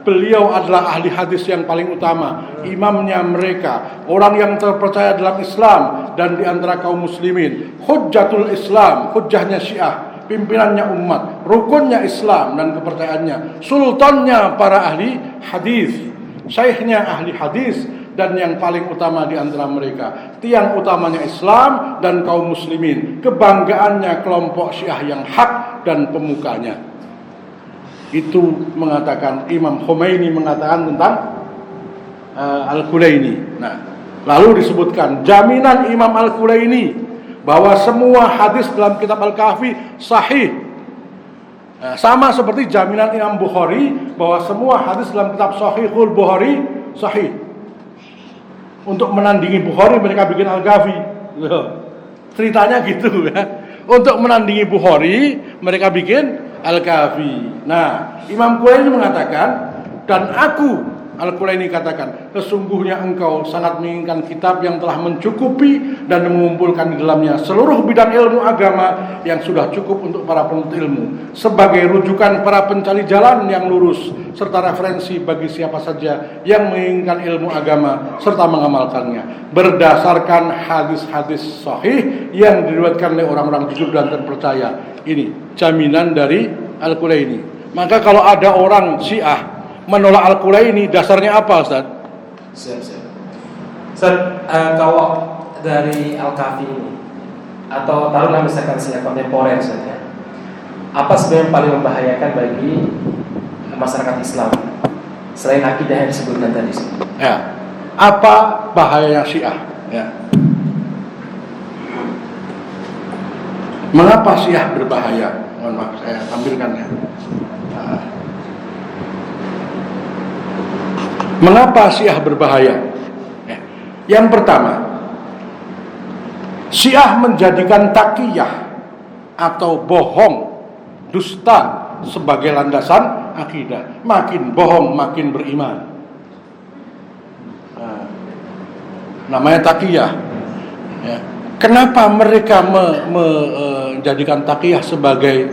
beliau adalah ahli hadis yang paling utama, imamnya mereka, orang yang terpercaya dalam Islam dan di antara kaum muslimin, hujjatul Islam, hujjahnya Syiah, pimpinannya umat, rukunnya Islam dan kepercayaannya, sultannya para ahli hadis, syekhnya ahli hadis, dan yang paling utama di antara mereka, tiang utamanya Islam dan kaum muslimin, kebanggaannya kelompok Syiah yang hak dan pemukanya. Itu mengatakan Imam Khomeini mengatakan tentang Al-Kulaini. Nah, lalu disebutkan jaminan Imam Al-Kulaini bahwa semua hadis dalam kitab Al-Kahfi sahih. Nah, sama seperti jaminan Imam Bukhari bahwa semua hadis dalam kitab Sahihul Bukhari sahih. Untuk menandingi Bukhari mereka bikin Al-Kahfi. Ceritanya gitu ya. Untuk menandingi Bukhari mereka bikin Al-Kahfi. Nah, Imam Kulaini mengatakan, dan aku Al-Kulaini katakan, sesungguhnya engkau sangat menginginkan kitab yang telah mencukupi dan mengumpulkan di dalamnya seluruh bidang ilmu agama yang sudah cukup untuk para penuntut ilmu, sebagai rujukan para pencari jalan yang lurus, serta referensi bagi siapa saja yang menginginkan ilmu agama serta mengamalkannya, berdasarkan hadis-hadis sahih yang diriwayatkan oleh orang-orang jujur dan terpercaya. Ini jaminan dari Al-Kulaini. Maka kalau ada orang Syiah menolak Al-Kulaini, dasarnya apa, Ustaz? Siap. Ustaz, kalau dari Al-Kahfi ini, atau taruhlah misalkan Syiah kontemporer saja, apa sebenarnya yang paling membahayakan bagi masyarakat Islam selain akidah yang disebutkan tadi? Ya, apa bahayanya Syiah? Ya. Mengapa Syiah berbahaya? Mohon maaf, saya tampilkan ya. Mengapa Syiah berbahaya? Yang pertama, Syiah menjadikan taqiyah atau bohong, dusta sebagai landasan akidah. Makin bohong, makin beriman. Namanya taqiyah. Ya. Kenapa mereka menjadikan taqiyah sebagai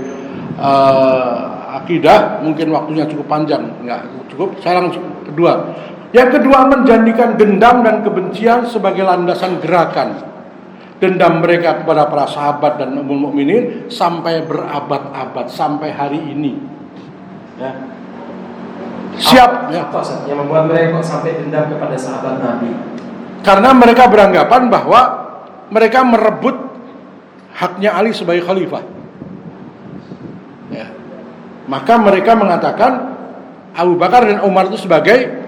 akidah? Mungkin waktunya cukup panjang, enggak cukup. Saya langsung kedua. Yang kedua, menjadikan dendam dan kebencian sebagai landasan gerakan. Dendam mereka kepada para sahabat dan ummul mukminin sampai berabad-abad, sampai hari ini. Ya. Siap. Apa yang membuat mereka kok sampai dendam kepada sahabat Nabi? Karena mereka beranggapan bahwa mereka merebut haknya Ali sebagai khalifah. Ya. Maka mereka mengatakan Abu Bakar dan Umar itu sebagai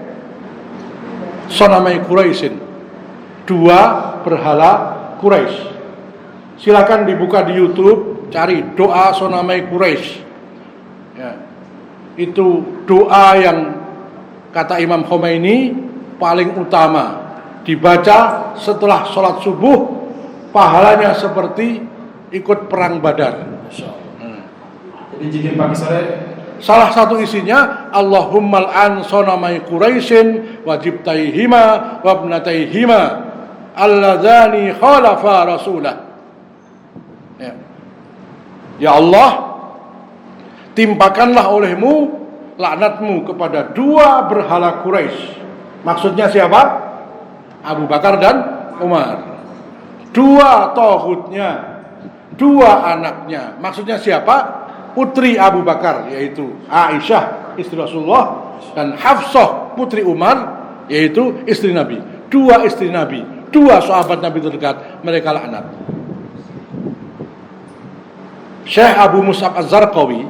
sonamai Quraisyin, dua berhala Quraisy. Silakan dibuka di YouTube, cari doa Sonamai Quraisy. Ya. Itu doa yang kata Imam Khomeini paling utama, dibaca setelah sholat subuh, pahalanya seperti ikut perang Badar. Jadi jika pagi sore, salah satu isinya Allahumma al'an sonamai Quraisyin wajibtaihima wabnataihima alladzani khalafa rasulah. Ya Allah, timpakanlah olehmu laknatmu kepada dua berhala Quraisy. Maksudnya siapa? Abu Bakar dan Umar. Dua tauhidnya, dua anaknya. Maksudnya siapa? Putri Abu Bakar, yaitu Aisyah istri Rasulullah, dan Hafsah putri Umar, yaitu istri Nabi. Dua istri Nabi, dua sahabat Nabi terdekat, mereka laknat. Syekh Abu Mus'ab Az-Zarqawi,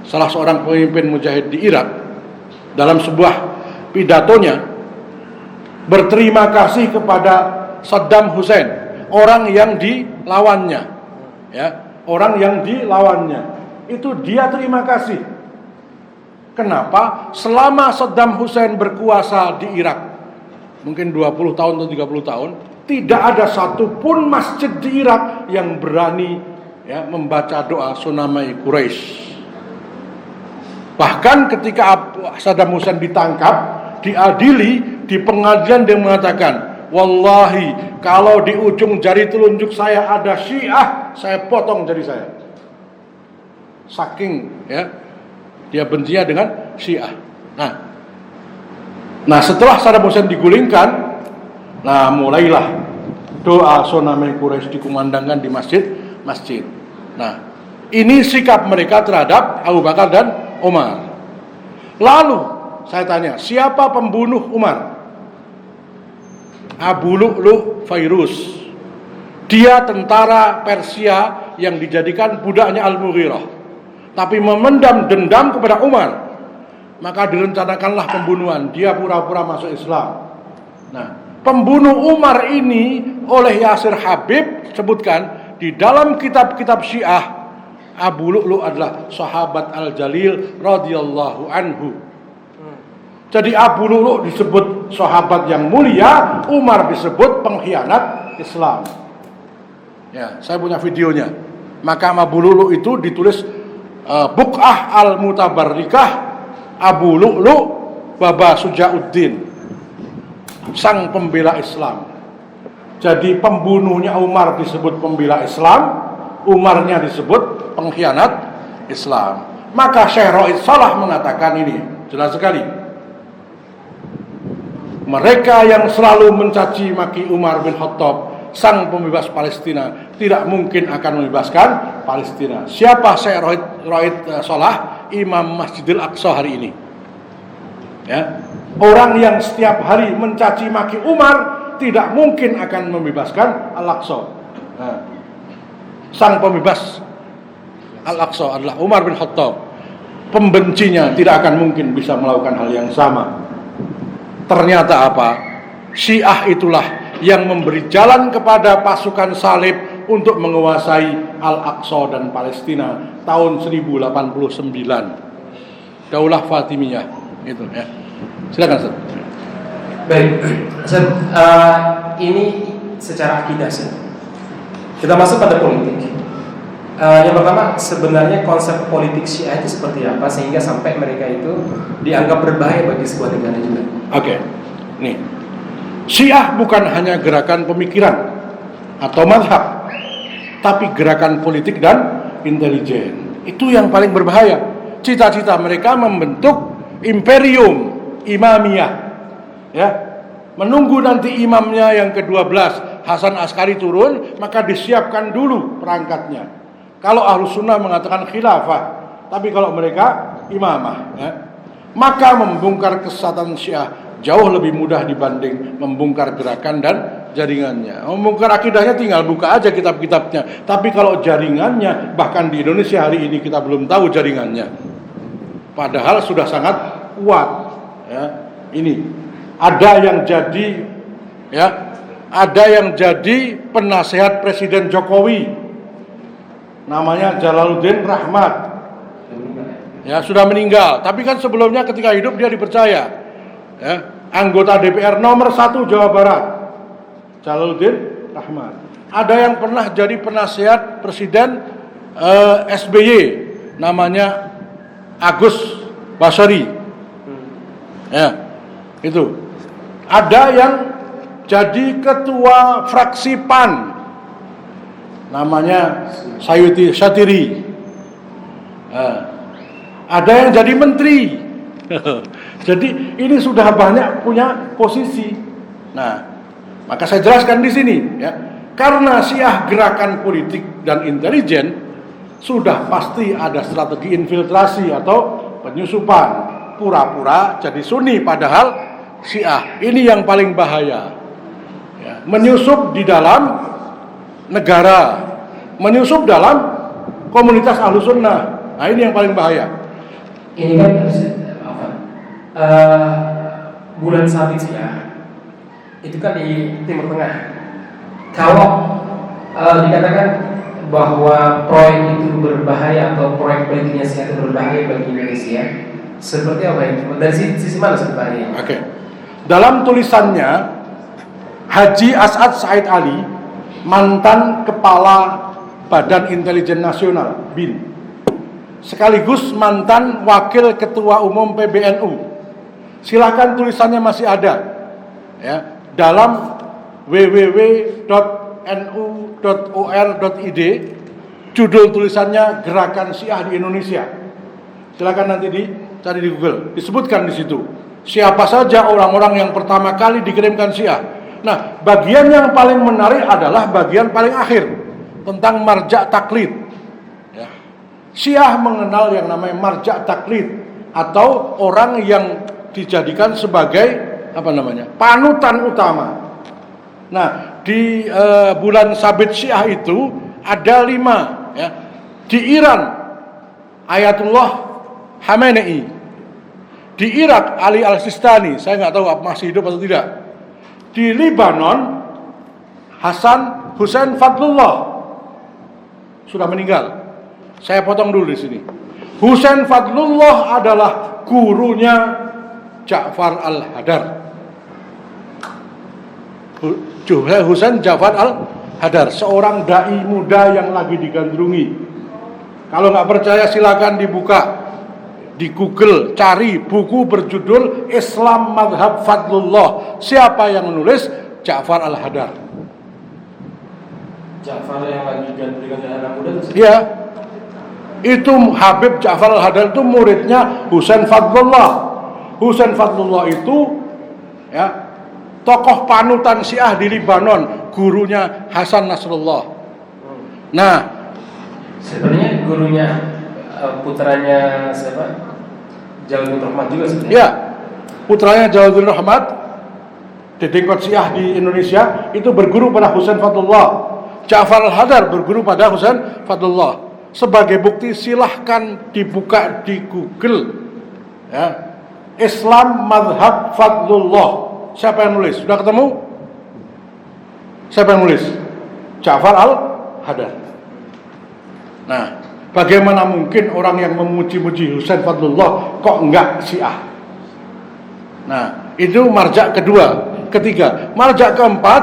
salah seorang pemimpin mujahid di Irak, dalam sebuah pidatonya berterima kasih kepada Saddam Hussein, orang yang dilawannya, ya, orang yang dilawannya. Itu dia terima kasih. Kenapa? Selama Saddam Hussein berkuasa di Irak, mungkin 20 tahun atau 30 tahun, tidak ada satupun masjid di Irak yang berani, ya, membaca doa Sonamai Quraisy. Bahkan ketika Saddam Hussein ditangkap, diadili, di pengadilan dia mengatakan, wallahi kalau di ujung jari telunjuk saya ada Syiah, saya potong jari saya. Saking, ya, dia bencinya dengan Syiah. Nah setelah Saddam Hussein digulingkan, nah mulailah doa Sonamai Quraisy dikumandangkan di masjid. Nah, ini sikap mereka terhadap Abu Bakar dan Umar. Lalu saya tanya, siapa pembunuh Umar? Abu Lu'lu' Fairuz. Dia tentara Persia yang dijadikan budaknya Al-Mughirah, tapi memendam dendam kepada Umar. Maka direncanakanlah pembunuhan. Dia pura-pura masuk Islam. Nah, pembunuh Umar ini oleh Yasir Habib sebutkan di dalam kitab-kitab Syiah, Abu Lu'lu' adalah sahabat Al-Jalil radhiyallahu anhu. Jadi Abu Lu'lu' disebut sahabat yang mulia, Umar disebut pengkhianat Islam. Ya, saya punya videonya. Makam Abu Lu'lu' itu ditulis Buq'ah Al-Mutabarrikah Abu Lu'lu' Baba Sujauddin, sang pembela Islam. Jadi pembunuhnya Umar disebut pembela Islam, Umarnya disebut pengkhianat Islam. Maka Syekh Raid Salah mengatakan ini jelas sekali. Mereka yang selalu mencaci maki Umar bin Khattab, sang pembebas Palestina, tidak mungkin akan membebaskan Palestina. Siapa Syekh Raid Salah? Imam Masjidil Aqsa hari ini. Ya. Orang yang setiap hari mencaci maki Umar tidak mungkin akan membebaskan Al-Aqsa. Nah, sang pembebas Al-Aqsa adalah Umar bin Khattab. Pembencinya tidak akan mungkin bisa melakukan hal yang sama. Ternyata apa? Syiah itulah yang memberi jalan kepada pasukan salib untuk menguasai Al-Aqsa dan Palestina tahun 1089. Daulah Fatimiyah itu, ya. Silakan, Ustaz. Baik, Ustaz, ini secara akidah, Ustaz. Kita masuk pada politik. Yang pertama, sebenarnya konsep politik Syiah itu seperti apa sehingga sampai mereka itu dianggap berbahaya bagi sebuah negara juga? Oke, nih, Syiah bukan hanya gerakan pemikiran atau mazhab, tapi gerakan politik dan intelijen. Itu yang paling berbahaya. Cita-cita mereka membentuk imperium imamiyah, ya. Menunggu nanti imamnya yang ke-12 Hasan Askari turun, maka disiapkan dulu perangkatnya. Kalau Ahlus Sunnah mengatakan khilafah, tapi kalau mereka imamah, ya. Maka membongkar kesesatan Syiah jauh lebih mudah dibanding membongkar gerakan dan jaringannya. Membongkar akidahnya tinggal buka aja kitab-kitabnya. Tapi kalau jaringannya, bahkan di Indonesia hari ini kita belum tahu jaringannya. Padahal sudah sangat kuat, ya. Ini ada yang jadi, ya, ada yang jadi penasehat Presiden Jokowi, namanya Jalaluddin Rahmat. Ya, sudah meninggal. Tapi kan sebelumnya ketika hidup dia dipercaya, ya, anggota DPR nomor 1 Jawa Barat, Jalaluddin Rahmat. Ada yang pernah jadi penasehat Presiden SBY, namanya Agus Basari. Ya, itu. Ada yang jadi ketua fraksi PAN, namanya Sayuti Syatiri. Ada yang jadi menteri. Jadi ini sudah banyak punya posisi. Nah, maka saya jelaskan di sini, ya. Karena Syiah gerakan politik dan intelijen, sudah pasti ada strategi infiltrasi atau penyusupan, pura-pura jadi Sunni padahal Syiah. Ini yang paling bahaya, ya. Menyusup di dalam negara, menyusup dalam komunitas Ahlus Sunnah. Nah, ini yang paling bahaya. Ini kan bulan sabit ya, itu kan di Timur Tengah. Kalau dikatakan bahwa proyek itu berbahaya atau proyek politiknya Syiah itu berbahaya bagi Indonesia, seperti apa ini? Dari sisi mana sebenarnya? Oke. Dalam tulisannya Haji As'ad Said Ali, mantan Kepala Badan Intelijen Nasional BIN, sekaligus mantan Wakil Ketua Umum PBNU. Silakan, tulisannya masih ada, ya, dalam www.nu.or.id. Judul tulisannya Gerakan Syiah di Indonesia. Silakan nanti dicari di Google. Disebutkan di situ siapa saja orang-orang yang pertama kali dikirimkan Syiah. Nah, bagian yang paling menarik adalah bagian paling akhir tentang marja' taklid. Ya. Syiah mengenal yang namanya marja' taklid atau orang yang dijadikan sebagai panutan utama. Nah, di bulan sabit Syiah itu ada 5, ya. Di Iran Ayatullah Khamenei, di Irak Ali Al-Sistani, saya nggak tahu masih hidup atau tidak. Di Lebanon Hasan Hussein Fadlullah sudah meninggal. Saya potong dulu di sini. Hussein Fadlullah adalah gurunya Ja'far Al-Hadar. Hussein Ja'far Al-Hadar, seorang dai muda yang lagi digandrungi. Kalau nggak percaya silakan dibuka di Google, cari buku berjudul Islam Madhab Fadlullah. Siapa yang menulis? Ja'far Al-Hadar. Ja'far yang lagi digandrungi anak muda itu? Iya. Itu Habib Ja'far Al-Hadar itu muridnya Hussein Fadlullah. Hussein Fadlullah itu, ya, tokoh panutan Syiah di Lebanon, gurunya Hasan Nasrullah. Nah, sebenarnya gurunya putranya siapa? Jalaluddin Rahmat juga sebenarnya. Ya, putranya Jalaluddin Rahmat, dedengkot Syiah di Indonesia, itu berguru pada Hussein Fadlullah. Ja'far Al-Hadar berguru pada Hussein Fadlullah. Sebagai bukti silahkan dibuka di Google, ya, Islam Madhab Fadlullah. Siapa yang nulis? Sudah ketemu? Siapa yang nulis? Ja'far Al-Hadar. Nah, bagaimana mungkin orang yang memuji-muji Hussein Fadlullah kok enggak Syiah? Nah, itu marja' kedua. Ketiga, marja' keempat,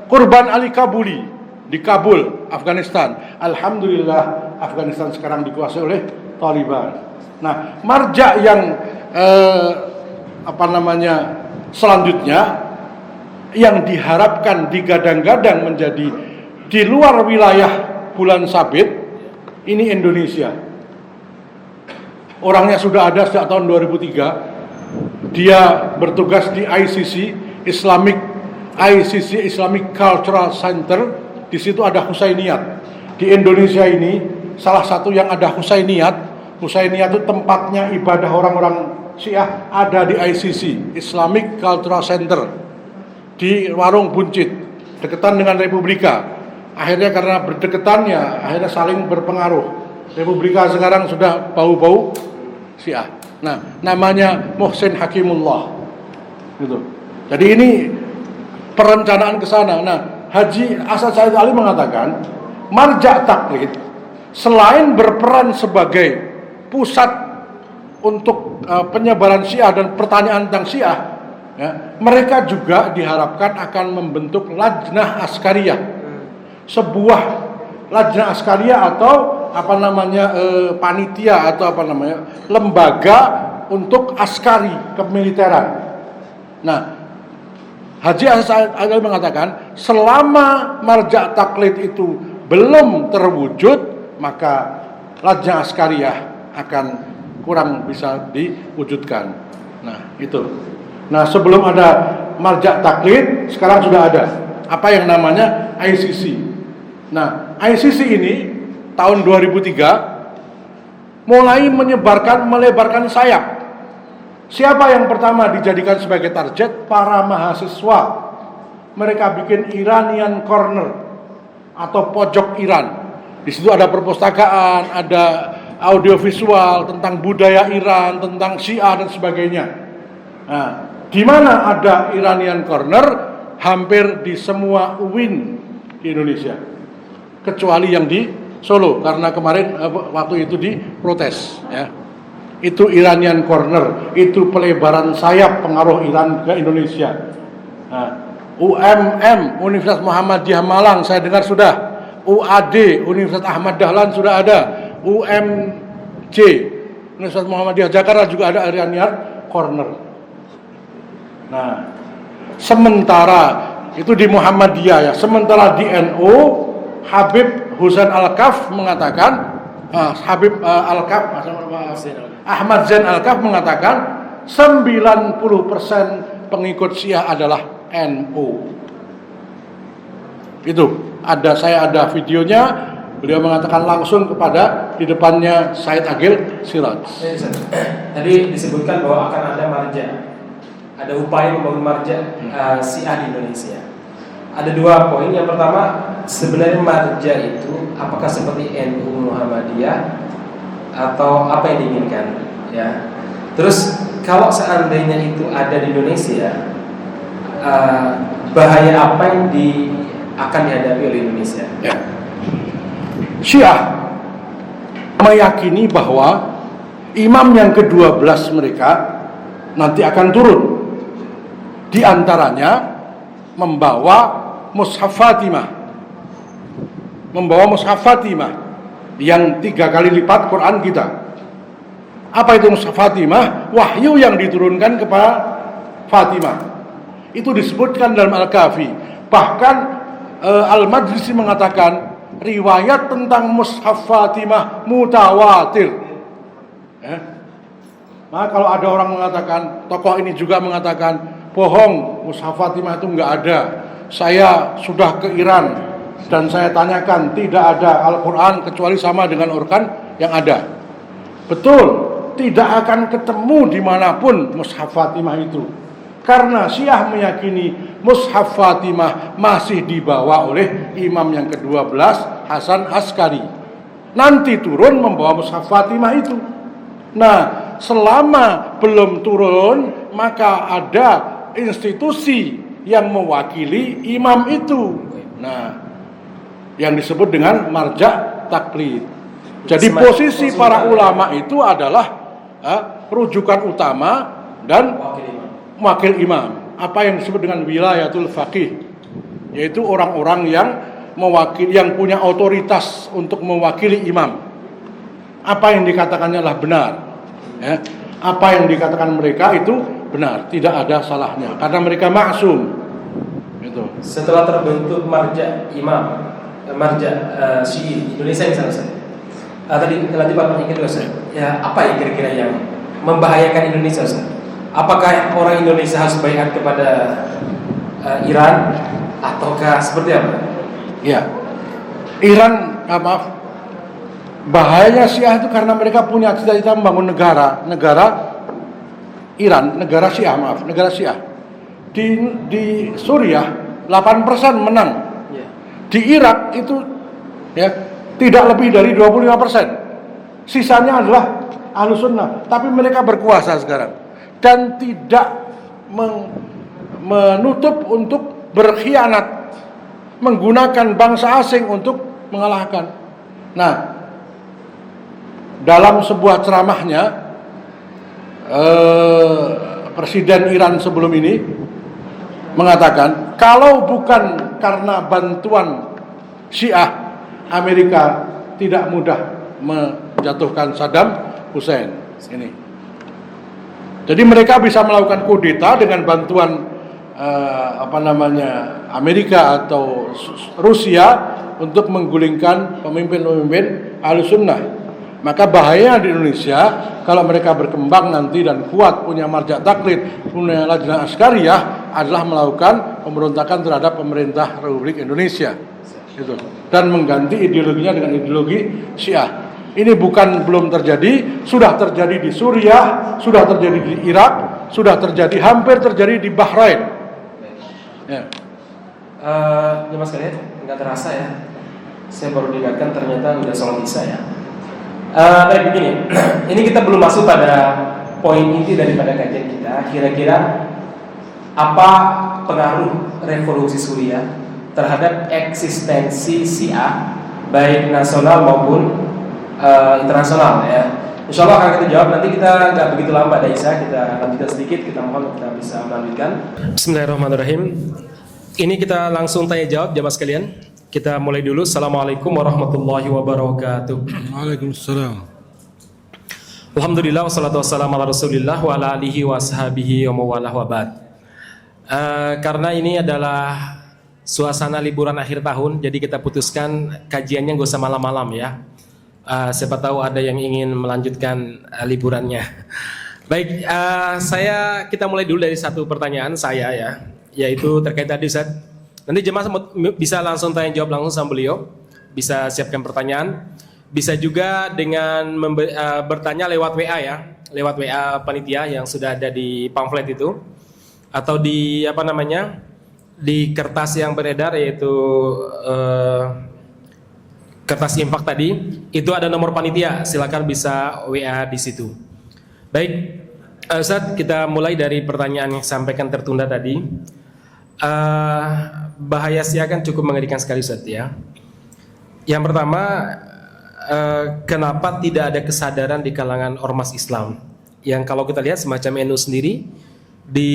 Qurban Ali Kabuli di Kabul, Afghanistan. Alhamdulillah, Afghanistan sekarang dikuasai oleh Taliban. Nah, marja' yang selanjutnya yang diharapkan digadang-gadang menjadi di luar wilayah bulan sabit ini Indonesia. Orangnya sudah ada sejak tahun 2003. Dia bertugas di ICC Islamic Cultural Center. Di situ ada Husainiyat. Di Indonesia ini salah satu yang ada Husainiyat itu tempatnya ibadah orang-orang Syiah, ada di ICC Islamic Cultural Center di Warung Buncit, deketan dengan Republika. Akhirnya karena berdekatan, ya akhirnya saling berpengaruh. Republika sekarang sudah bau-bau Syiah. Nah, namanya Muhsin Hakimullah gitu. Jadi ini perencanaan ke sana. Nah, Haji Asad Said Ali mengatakan marja taklid selain berperan sebagai pusat untuk penyebaran Syiah dan pertanyaan tentang Syiah, ya, mereka juga diharapkan akan membentuk lajnah askariyah, sebuah lajnah askariyah atau panitia atau lembaga untuk askari kemiliteran. Nah, Haji Asad Ali mengatakan selama marja taklid itu belum terwujud, maka lajnah askariyah akan kurang bisa diwujudkan. Nah, itu. Nah, sebelum ada marja taklid, sekarang sudah ada apa yang namanya ICC. Nah, ICC ini tahun 2003 mulai melebarkan sayap. Siapa yang pertama dijadikan sebagai target? Para mahasiswa. Mereka bikin Iranian Corner atau pojok Iran. Di situ ada perpustakaan, ada audiovisual tentang budaya Iran, tentang Syiah dan sebagainya. Nah, di mana ada Iranian Corner? Hampir di semua UIN di Indonesia, kecuali yang di Solo, karena kemarin waktu itu diprotes, ya. Itu Iranian Corner, itu pelebaran sayap pengaruh Iran ke Indonesia. Nah, UMM Universitas Muhammadiyah Malang saya dengar sudah, UAD Universitas Ahmad Dahlan sudah ada, UMJ Universitas Muhammadiyah Jakarta juga ada Iranian Corner. Nah, sementara itu di Muhammadiyah, ya, sementara di NU Habib Husain Al-Kaf mengatakan, Ahmad Zain Al-Kaf mengatakan 90% pengikut Syiah adalah NU. Itu saya ada videonya, beliau mengatakan langsung di depannya Said Agil Siraj. Tadi disebutkan bahwa akan ada marja, ada upaya membangun marja Syiah di Indonesia. Ada dua poin. Yang pertama, sebenarnya marja itu apakah seperti NU Muhammadiyah atau apa yang diinginkan, ya. Terus kalau seandainya itu ada di Indonesia, bahaya apa yang akan dihadapi oleh Indonesia? Ya. Syiah meyakini bahwa imam yang ke-12 mereka nanti akan turun. Di antaranya membawa Mushaf Fatimah yang 3 kali lipat Quran kita. Apa itu Mushaf Fatimah? Wahyu yang diturunkan kepada Fatimah. Itu disebutkan dalam Al-Kafi. Bahkan Al-Majlisi mengatakan riwayat tentang Mushaf Fatimah mutawatir. Nah, kalau ada orang mengatakan, tokoh ini juga mengatakan bohong, Mushaf Fatimah itu enggak ada. Saya sudah ke Iran dan saya tanyakan, tidak ada Al-Quran kecuali sama dengan Urqan yang ada. Betul, tidak akan ketemu dimanapun Mushaf Fatimah itu. Karena Syiah meyakini Mushaf Fatimah masih dibawa oleh imam yang ke-12 Hasan Askari. Nanti turun membawa Mushaf Fatimah itu. Nah, selama belum turun, maka ada institusi yang mewakili imam itu. Nah, yang disebut dengan marja taklid. Jadi posisi para ulama itu adalah rujukan utama dan wakil imam. Apa yang disebut dengan wilayatul faqih, yaitu orang-orang yang punya otoritas untuk mewakili imam. Apa yang dikatakannya adalah benar, ya. Apa yang dikatakan mereka itu benar, tidak ada salahnya karena mereka maksum. Itu. Setelah terbentuk marja imam, marja Syi'i Indonesia misalnya, tadi Pak Penyikin Ustaz, ya apa ya kira-kira yang membahayakan Indonesia, Ustaz? Apakah orang Indonesia harus bayar kepada Iran ataukah seperti apa? Ya, Iran, bahayanya Syiah itu karena mereka punya cita-cita membangun negara Iran, negara Syiah. Di Suriah 8% menang. Di Irak itu ya tidak lebih dari 25%. Sisanya adalah Ahlus Sunnah, tapi mereka berkuasa sekarang dan tidak menutup untuk berkhianat, menggunakan bangsa asing untuk mengalahkan. Nah, dalam sebuah ceramahnya Presiden Iran sebelum ini mengatakan, kalau bukan karena bantuan Syiah, Amerika tidak mudah menjatuhkan Saddam Hussein. Ini. Jadi mereka bisa melakukan kudeta dengan bantuan Amerika atau Rusia untuk menggulingkan pemimpin-pemimpin Ahlussunnah. Maka bahaya di Indonesia kalau mereka berkembang nanti dan kuat, punya marja taklid, punya lajnah askariyah, adalah melakukan pemberontakan terhadap pemerintah Republik Indonesia. Itu. Dan mengganti ideologinya dengan ideologi Syiah. Ini belum terjadi, sudah terjadi di Suriah, sudah terjadi di Irak, sudah terjadi, hampir terjadi di Bahrain. Ya. Mas sekalian, nggak terasa ya. Saya baru diingatkan ternyata udah sholat isya ya. Baik, begini. Ini kita belum masuk pada poin inti daripada kajian kita. Kira-kira apa pengaruh revolusi Suriah terhadap eksistensi Syiah, baik nasional maupun internasional ya. Insya Allah akan kita jawab. Nanti kita nggak begitu lama pada isya, kita lanjutkan sedikit. Kita mohon kita bisa melanjutkan. Bismillahirrahmanirrahim. Ini kita langsung tanya jawab jamaah sekalian. Kita mulai dulu. Assalamualaikum warahmatullahi wabarakatuh. Waalaikumsalam. Alhamdulillah wassalatu wassalamu ala Rasulillah wa ala alihi wa sahbihi wa mawalah wa ba'd. Karena ini adalah suasana liburan akhir tahun, jadi kita putuskan kajiannya gak usah malam-malam ya. Siapa tahu ada yang ingin melanjutkan liburannya. Baik, kita mulai dulu dari satu pertanyaan saya ya, yaitu terkait tadi Ustaz. Nanti jemaah bisa langsung tanya jawab langsung sama beliau, bisa siapkan pertanyaan, bisa juga dengan bertanya lewat WA ya, lewat WA panitia yang sudah ada di pamflet itu, atau di di kertas yang beredar, yaitu kertas infak tadi, itu ada nomor panitia, silakan bisa WA di situ. Baik, Ustaz, kita mulai dari pertanyaan yang sampaikan tertunda tadi. Bahaya Syiah kan cukup mengerikan sekali Ustaz ya. Yang pertama, kenapa tidak ada kesadaran di kalangan ormas Islam? Yang kalau kita lihat semacam NU sendiri di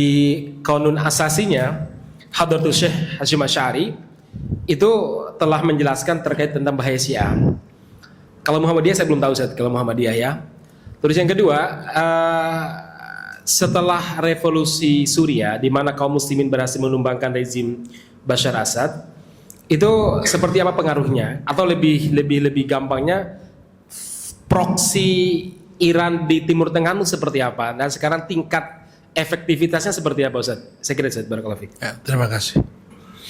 Qanun Asasinya, Hadratul Syekh Hasyim Asy'ari itu telah menjelaskan terkait tentang bahaya Syiah. Kalau Muhammadiyah saya belum tahu Ustaz, kalau Muhammadiyah ya. Terus yang kedua, setelah revolusi Suriah di mana kaum muslimin berhasil menumbangkan rezim Bashar Assad, itu seperti apa pengaruhnya? Atau lebih gampangnya, proksi Iran di Timur Tengah itu seperti apa? Dan sekarang tingkat efektivitasnya seperti apa Ustaz? Saya kira Ustaz, barakallahu fiik. Ya, terima kasih.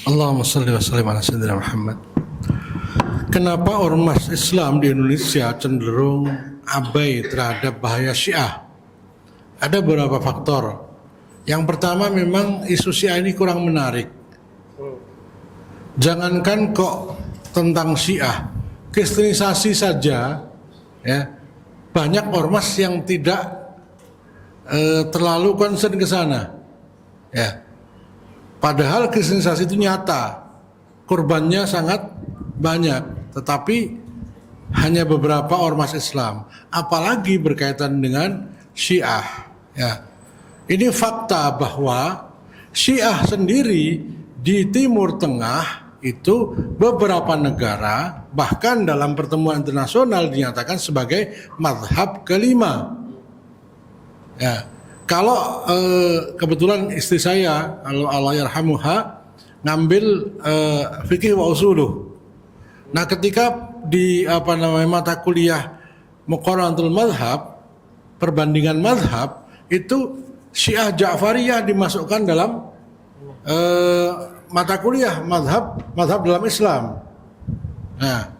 Allahumma shalli wa sallim ala sayyidina Muhammad. Kenapa ormas Islam di Indonesia cenderung abai terhadap bahaya Syiah? Ada beberapa faktor. Yang pertama, memang isu Syiah ini kurang menarik. Jangankan kok tentang Syiah, kristenisasi saja ya, banyak ormas yang tidak terlalu concern ke sana ya. Padahal kristenisasi itu nyata, korbannya sangat banyak, tetapi hanya beberapa ormas Islam, apalagi berkaitan dengan Syiah ya. Ini fakta bahwa Syiah sendiri di Timur Tengah itu beberapa negara, bahkan dalam pertemuan internasional dinyatakan sebagai mazhab kelima ya. Kalau kebetulan istri saya, Allah yarhamuha, ngambil fikih wa usuluh. Nah, ketika di mata kuliah Muqaranatul Mazhab, perbandingan mazhab, itu Syiah Ja'fariyah dimasukkan dalam mata kuliah mazhab dalam Islam. Nah,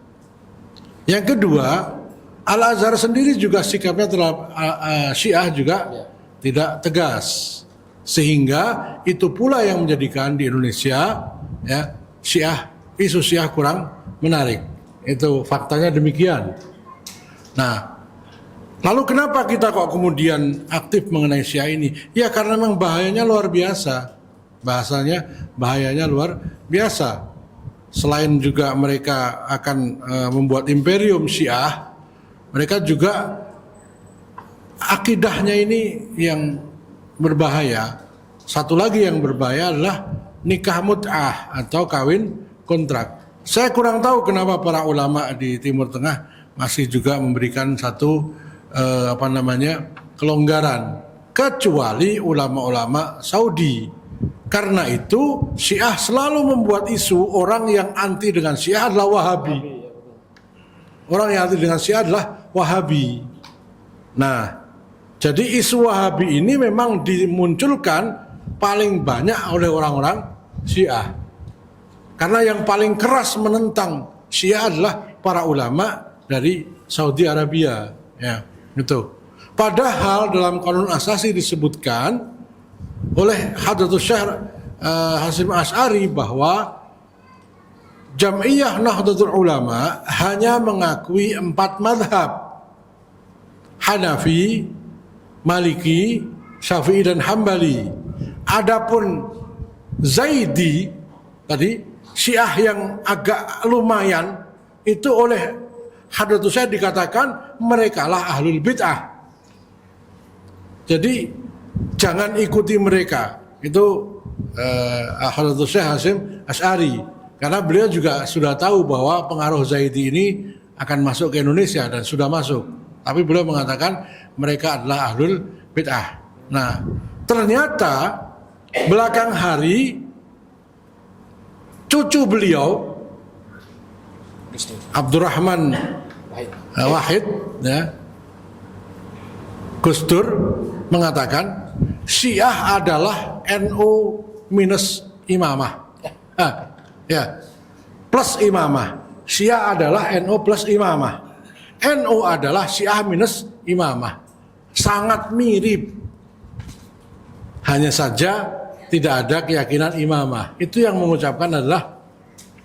yang kedua, Al-Azhar sendiri juga sikapnya terhadap Syiah juga tidak tegas, sehingga itu pula yang menjadikan di Indonesia ya isu Syiah kurang menarik. Itu faktanya demikian. Nah, lalu kenapa kita kok kemudian aktif mengenai Syiah ini? Ya karena memang bahayanya luar biasa bahayanya luar biasa. Selain juga mereka akan membuat imperium Syiah, mereka juga akidahnya ini yang berbahaya. Satu lagi yang berbahaya adalah nikah mut'ah atau kawin kontrak. Saya kurang tahu kenapa para ulama di Timur Tengah masih juga memberikan satu kelonggaran, kecuali ulama-ulama Saudi. Karena itu Syiah selalu membuat isu orang yang anti dengan Syiah adalah Wahabi. Orang yang anti dengan Syiah adalah Wahabi. Nah, jadi isu Wahabi ini memang dimunculkan paling banyak oleh orang-orang Syiah. Karena yang paling keras menentang Syiah adalah para ulama dari Saudi Arabia, ya, itu. Padahal dalam Qanun Asasi disebutkan oleh Hadratus Syekh Hasyim Asy'ari bahwa Jam'iyah Nahdlatul Ulama hanya mengakui 4 madhab: Hanafi, Maliki, Syafi'i dan Hambali. Adapun Zaidi tadi, Syiah yang agak lumayan, itu oleh Hadratus Syekh dikatakan mereka lah ahlul bid'ah. Jadi jangan ikuti mereka. Itu Hadratus Syekh Hasyim Asy'ari, karena beliau juga sudah tahu bahwa pengaruh Zaidi ini akan masuk ke Indonesia dan sudah masuk. Tapi beliau mengatakan mereka adalah ahlul bid'ah. Nah, ternyata belakang hari cucu beliau Abdurrahman Wahid, ya, Gus Dur, mengatakan Syiah adalah NU minus imamah, ya, plus imamah. Syiah adalah NU plus imamah. NU adalah Syiah minus imamah. Sangat mirip, hanya saja tidak ada keyakinan imamah. Itu yang mengucapkan adalah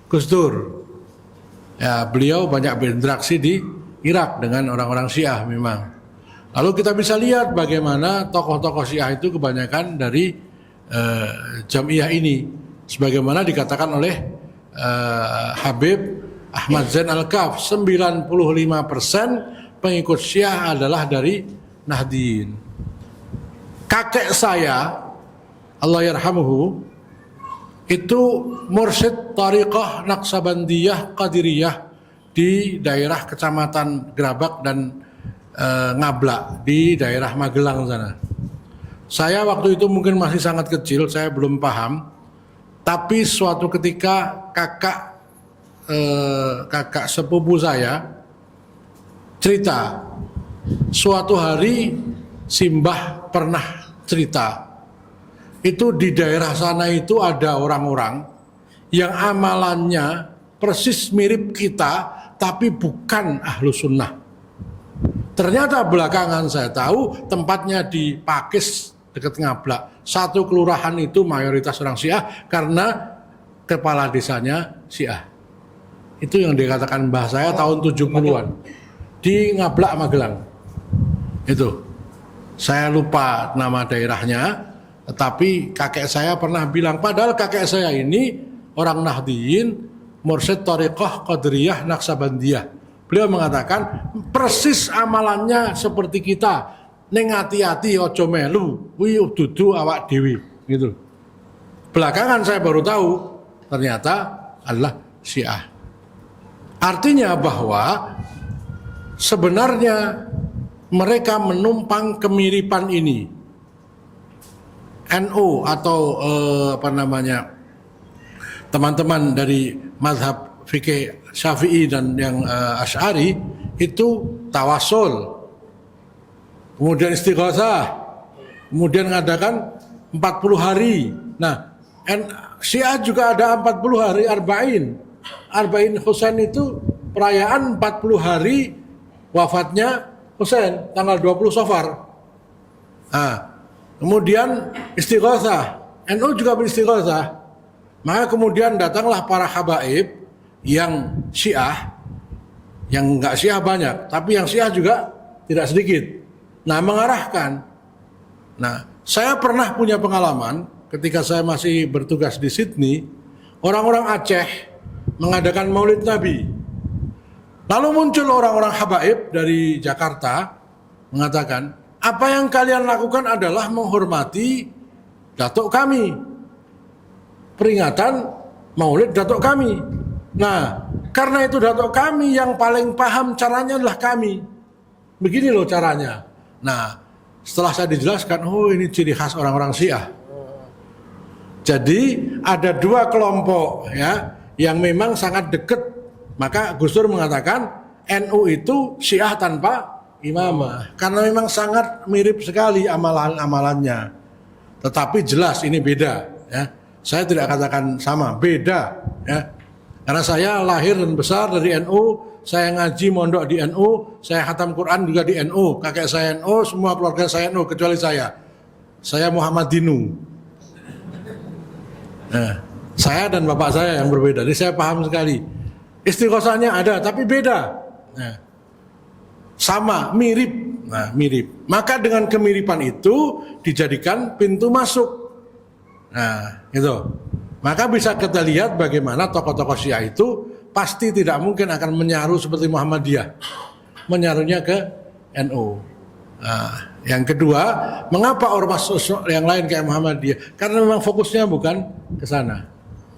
Gus Dur. Ya, beliau banyak berinteraksi di Irak dengan orang-orang Syiah memang. Lalu kita bisa lihat bagaimana tokoh-tokoh Syiah itu kebanyakan dari Jam'iyah ini, sebagaimana dikatakan oleh Habib Ahmad Zain Al-Kaf, 95% pengikut Syiah adalah dari Nahdliyin. Kakek saya, Allah yarhamuhu, itu mursyid Thariqah Naqsabandiyah Qadiriyah di daerah Kecamatan Gerabak dan Ngablak di daerah Magelang sana. Saya waktu itu mungkin masih sangat kecil, saya belum paham. Tapi suatu ketika kakak sepupu saya cerita, suatu hari Simbah pernah cerita, itu di daerah sana itu ada orang-orang yang amalannya persis mirip kita, tapi bukan ahlu sunnah. Ternyata belakangan saya tahu tempatnya di Pakis dekat Ngablak. Satu kelurahan itu mayoritas orang Syiah karena kepala desanya Syiah. Itu yang dikatakan mbah saya tahun 70-an di Ngablak Magelang. Itu. Saya lupa nama daerahnya, tetapi kakek saya pernah bilang, padahal kakek saya ini orang Nahdliyin, mursyid Thariqah Qadiriyah Naqsabandiyah. Beliau mengatakan persis amalannya seperti kita. Ning hati-hati ojo melu, kuwi dudu awak dhewe, gitu. Belakangan saya baru tahu ternyata adalah Syiah. Artinya bahwa sebenarnya mereka menumpang kemiripan ini. NU atau teman-teman dari mazhab fikih Syafi'i dan yang Asy'ari itu tawasul, kemudian istighosah, kemudian mengadakan 40 hari. Nah, Syiah juga ada 40 hari Arba'in Husain, itu perayaan 40 hari wafatnya Husain tanggal 20 Safar. Nah, kemudian istighosah, NU juga beristighosah. Maka kemudian datanglah para habaib yang Syiah, yang enggak Syiah banyak, tapi yang Syiah juga tidak sedikit. Nah, mengarahkan. Nah, saya pernah punya pengalaman ketika saya masih bertugas di Sydney, orang-orang Aceh mengadakan Maulid Nabi. Lalu muncul orang-orang habaib dari Jakarta mengatakan, apa yang kalian lakukan adalah menghormati datuk kami. Peringatan Maulid datuk kami. Nah, karena itu datuk kami yang paling paham caranya adalah kami. Begini loh caranya. Nah, setelah saya dijelaskan, oh ini ciri khas orang-orang Syiah. Jadi ada dua kelompok ya yang memang sangat dekat. Maka Gus Dur mengatakan NU itu Syiah tanpa imamah. Karena memang sangat mirip sekali amalan-amalannya. Tetapi jelas ini beda ya. Saya tidak katakan sama, beda ya. Karena saya lahir dan besar dari NU, saya ngaji mondok di NU, saya khatam Quran juga di NU, kakek saya NU, semua keluarga saya NU kecuali saya. Saya Muhammad Dinu. Nah, saya dan bapak saya yang berbeda, jadi saya paham sekali. Istighosahnya ada, tapi beda. Nah, sama, mirip. Nah, mirip. Maka dengan kemiripan itu dijadikan pintu masuk. Nah, itu. Maka bisa kita lihat bagaimana tokoh-tokoh Syiah itu pasti tidak mungkin akan menyaru seperti Muhammadiyah. Menyarunya ke NU. Nah, yang kedua, mengapa ormas yang lain kayak Muhammadiyah? Karena memang fokusnya bukan ke sana.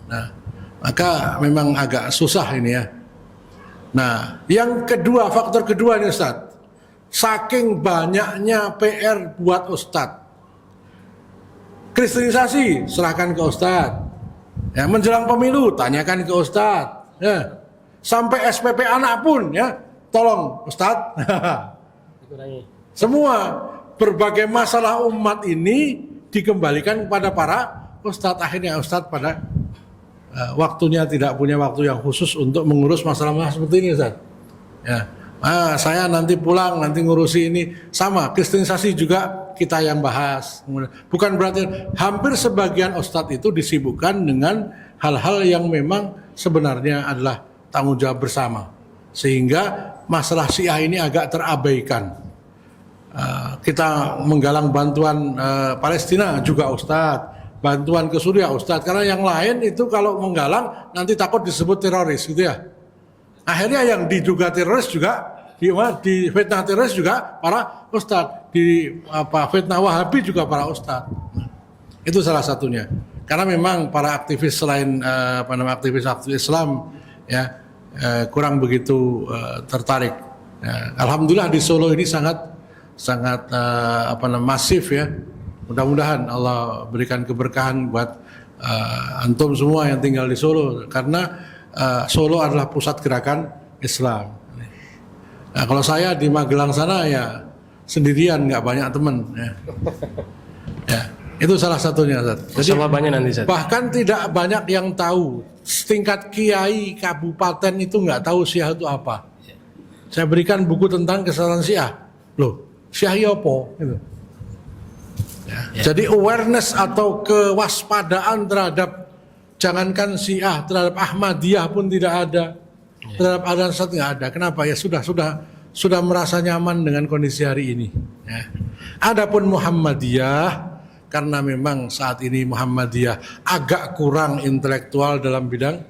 Nah, maka memang agak susah ini ya. Nah, yang kedua, faktor kedua ini Ustaz. Saking banyaknya PR buat Ustaz. Kristenisasi, serahkan ke Ustaz. Ya, menjelang pemilu, tanyakan ke Ustaz. Ya. Sampai SPP anak pun ya, tolong Ustaz. Semua berbagai masalah umat ini dikembalikan kepada para Ustaz. Akhirnya Ustaz pada waktunya tidak punya waktu yang khusus untuk mengurus masalah-masalah seperti ini Ustaz. Ya. Saya nanti pulang nanti ngurusi ini. Sama kristenisasi juga kita yang bahas. Bukan berarti hampir sebagian Ustadz itu disibukkan dengan hal-hal yang memang sebenarnya adalah tanggung jawab bersama. Sehingga masalah Syiah ini agak terabaikan. Kita menggalang bantuan Palestina juga Ustadz. Bantuan ke Suriah Ustadz, karena yang lain itu kalau menggalang nanti takut disebut teroris gitu ya. Akhirnya yang diduga teroris juga di fitnah teroris juga para Ustadz, di fitnah Wahabi juga para Ustadz. Itu salah satunya. Karena memang para aktivis selain aktivis Islam ya kurang begitu tertarik. Ya, alhamdulillah di Solo ini sangat masif ya. Mudah-mudahan Allah berikan keberkahan buat antum semua yang tinggal di Solo, karena Solo adalah pusat gerakan Islam. Nah, kalau saya di Magelang sana ya sendirian, nggak banyak teman. Ya. Ya, itu salah satunya. Jadi banyak nanti, Zat. Bahkan tidak banyak yang tahu. Setingkat kiai kabupaten itu nggak tahu Syiah itu apa. Saya berikan buku tentang kesalahan Syiah. Loh, Syiah apa? Gitu. Ya. Jadi awareness atau kewaspadaan terhadap jangankan Syiah, terhadap Ahmadiyah pun tidak ada, terhadap Al-Ansat nggak ada. Kenapa? Ya sudah merasa nyaman dengan kondisi hari ini. Ya. Adapun Muhammadiyah, karena memang saat ini Muhammadiyah agak kurang intelektual dalam bidang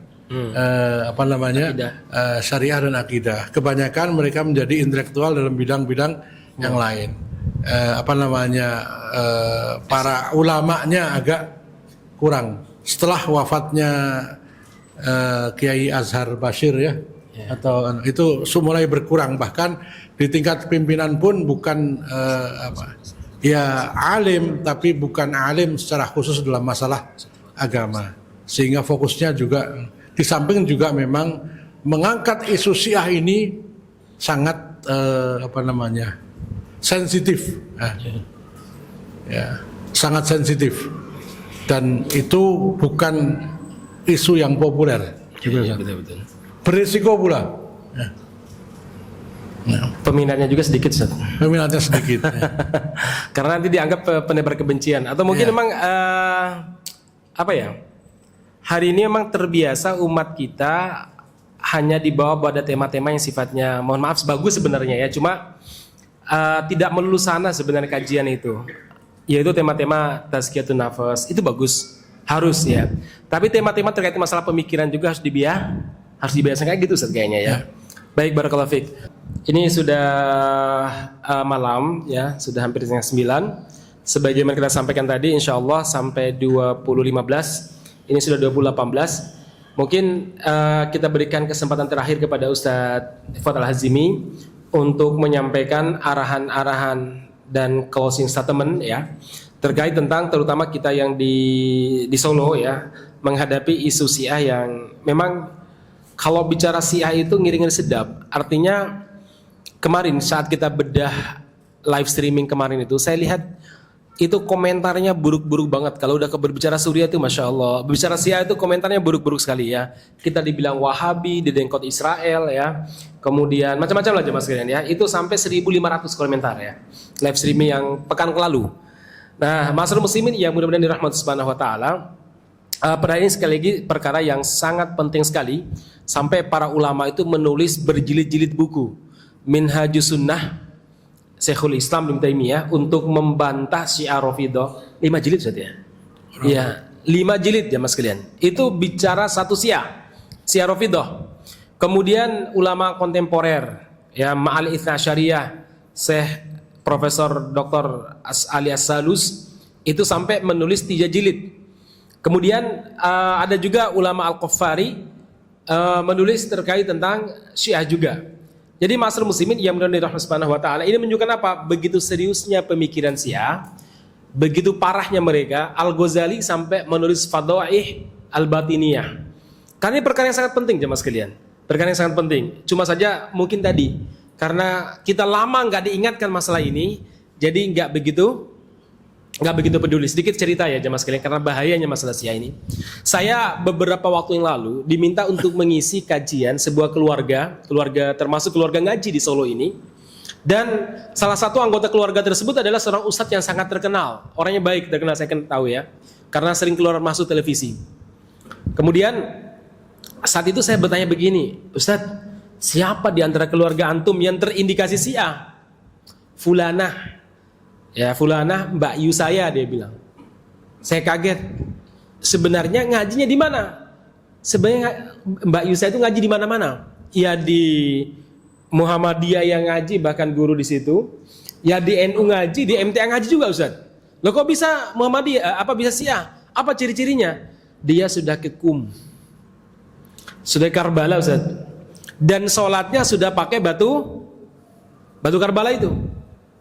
syariah dan akidah. Kebanyakan mereka menjadi intelektual dalam bidang-bidang yang lain. Para ulamanya agak kurang. Setelah wafatnya Kiai Azhar Bashir ya, atau itu mulai berkurang, bahkan di tingkat pimpinan pun bukan alim, tapi bukan alim secara khusus dalam masalah agama, sehingga fokusnya juga di samping juga memang mengangkat isu Syiah ini sangat sensitif, sangat sensitif, dan itu bukan isu yang populer, betul. Berisiko pula. Peminatnya juga sedikit, Ustaz. Peminatnya sedikit. Karena nanti dianggap penebar kebencian, atau mungkin memang hari ini memang terbiasa umat kita hanya dibawa pada tema-tema yang sifatnya, mohon maaf, bagus sebenarnya ya, cuma tidak melulu sana sebenarnya kajian itu. yaitu tema-tema tazkiyatun nafas. Itu bagus, harus ya. Tapi tema-tema terkait masalah pemikiran juga harus dibiasakan gitu Ustaz kayaknya ya. Baik, barakallahu fiik. Ini sudah malam ya, sudah hampir setengah 9. Sebagaimana kita sampaikan tadi, insya Allah sampai 2015, ini sudah 2018. Mungkin kita berikan kesempatan terakhir kepada Ustadz Fuad Al-Hazimi untuk menyampaikan arahan-arahan dan closing statement ya, terkait tentang terutama kita yang di Solo ya, menghadapi isu Syiah yang memang kalau bicara Syiah itu ngiringin sedap. Artinya kemarin saat kita bedah live streaming kemarin itu, saya lihat itu komentarnya buruk-buruk banget. Kalau udah berbicara Suriah itu Masya Allah, berbicara Syiah itu komentarnya buruk-buruk sekali ya. Kita dibilang Wahabi, didengkot Israel ya, kemudian macam-macam lah jemaah sekalian ya. Itu sampai 1.500 komentar ya, live streaming yang pekan lalu. Nah, masyarakat muslimin yang mudah-mudahan dirahmati subhanahu wa ta'ala, pada ini sekali lagi perkara yang sangat penting sekali, sampai para ulama itu menulis berjilid-jilid buku Minhajus Sunnah Syekhul Islam Ibnu Taimiyah untuk membantah Syiah Rafidhah. 5 jilid Ustaz ya? Iya, 5 jilid ya Mas sekalian. Itu bicara satu Syiah Rafidhah. Kemudian ulama kontemporer ya, Ma'al Itsna Syariah Syekh Profesor Dr. Ali As-Salus itu sampai menulis 3 jilid. Kemudian ada juga ulama Al-Qaffari menulis terkait tentang Syiah juga. Jadi masyarakat muslimin yang mudah-mudahan dirahmati subhanahu wa ta'ala, ini menunjukkan apa? Begitu seriusnya pemikiran Syiah, begitu parahnya mereka. Al-Ghazali sampai menulis Fadhaih Al-Batiniyah. Karena ini perkara yang sangat penting jemaah sekalian, perkara yang sangat penting. Cuma saja mungkin tadi karena kita lama nggak diingatkan masalah ini, jadi nggak begitu peduli. Sedikit cerita ya jemaah sekalian, karena bahayanya masalah Syiah ini. Saya beberapa waktu yang lalu diminta untuk mengisi kajian sebuah keluarga termasuk keluarga ngaji di Solo ini. Dan salah satu anggota keluarga tersebut adalah seorang ustadz yang sangat terkenal. Orangnya baik, terkenal, saya kan tahu ya, karena sering keluar masuk televisi. Kemudian saat itu saya bertanya begini, Ustadz, siapa di antara keluarga antum yang terindikasi Syiah? Fulanah. Ya, Fulanah Mbak Yu saya, dia bilang. Saya kaget. Sebenarnya ngajinya di mana? Sebenarnya Mbak Yu saya itu ngaji di mana-mana. Ya di Muhammadiyah yang ngaji, bahkan guru di situ. Ya di NU ngaji, di MTA ngaji juga Ustaz. Loh kok bisa Muhammadiyah, apa bisa Syiah? Apa ciri-cirinya? Dia sudah ke sudah Karbala Ustaz. Dan sholatnya sudah pakai batu Karbala itu.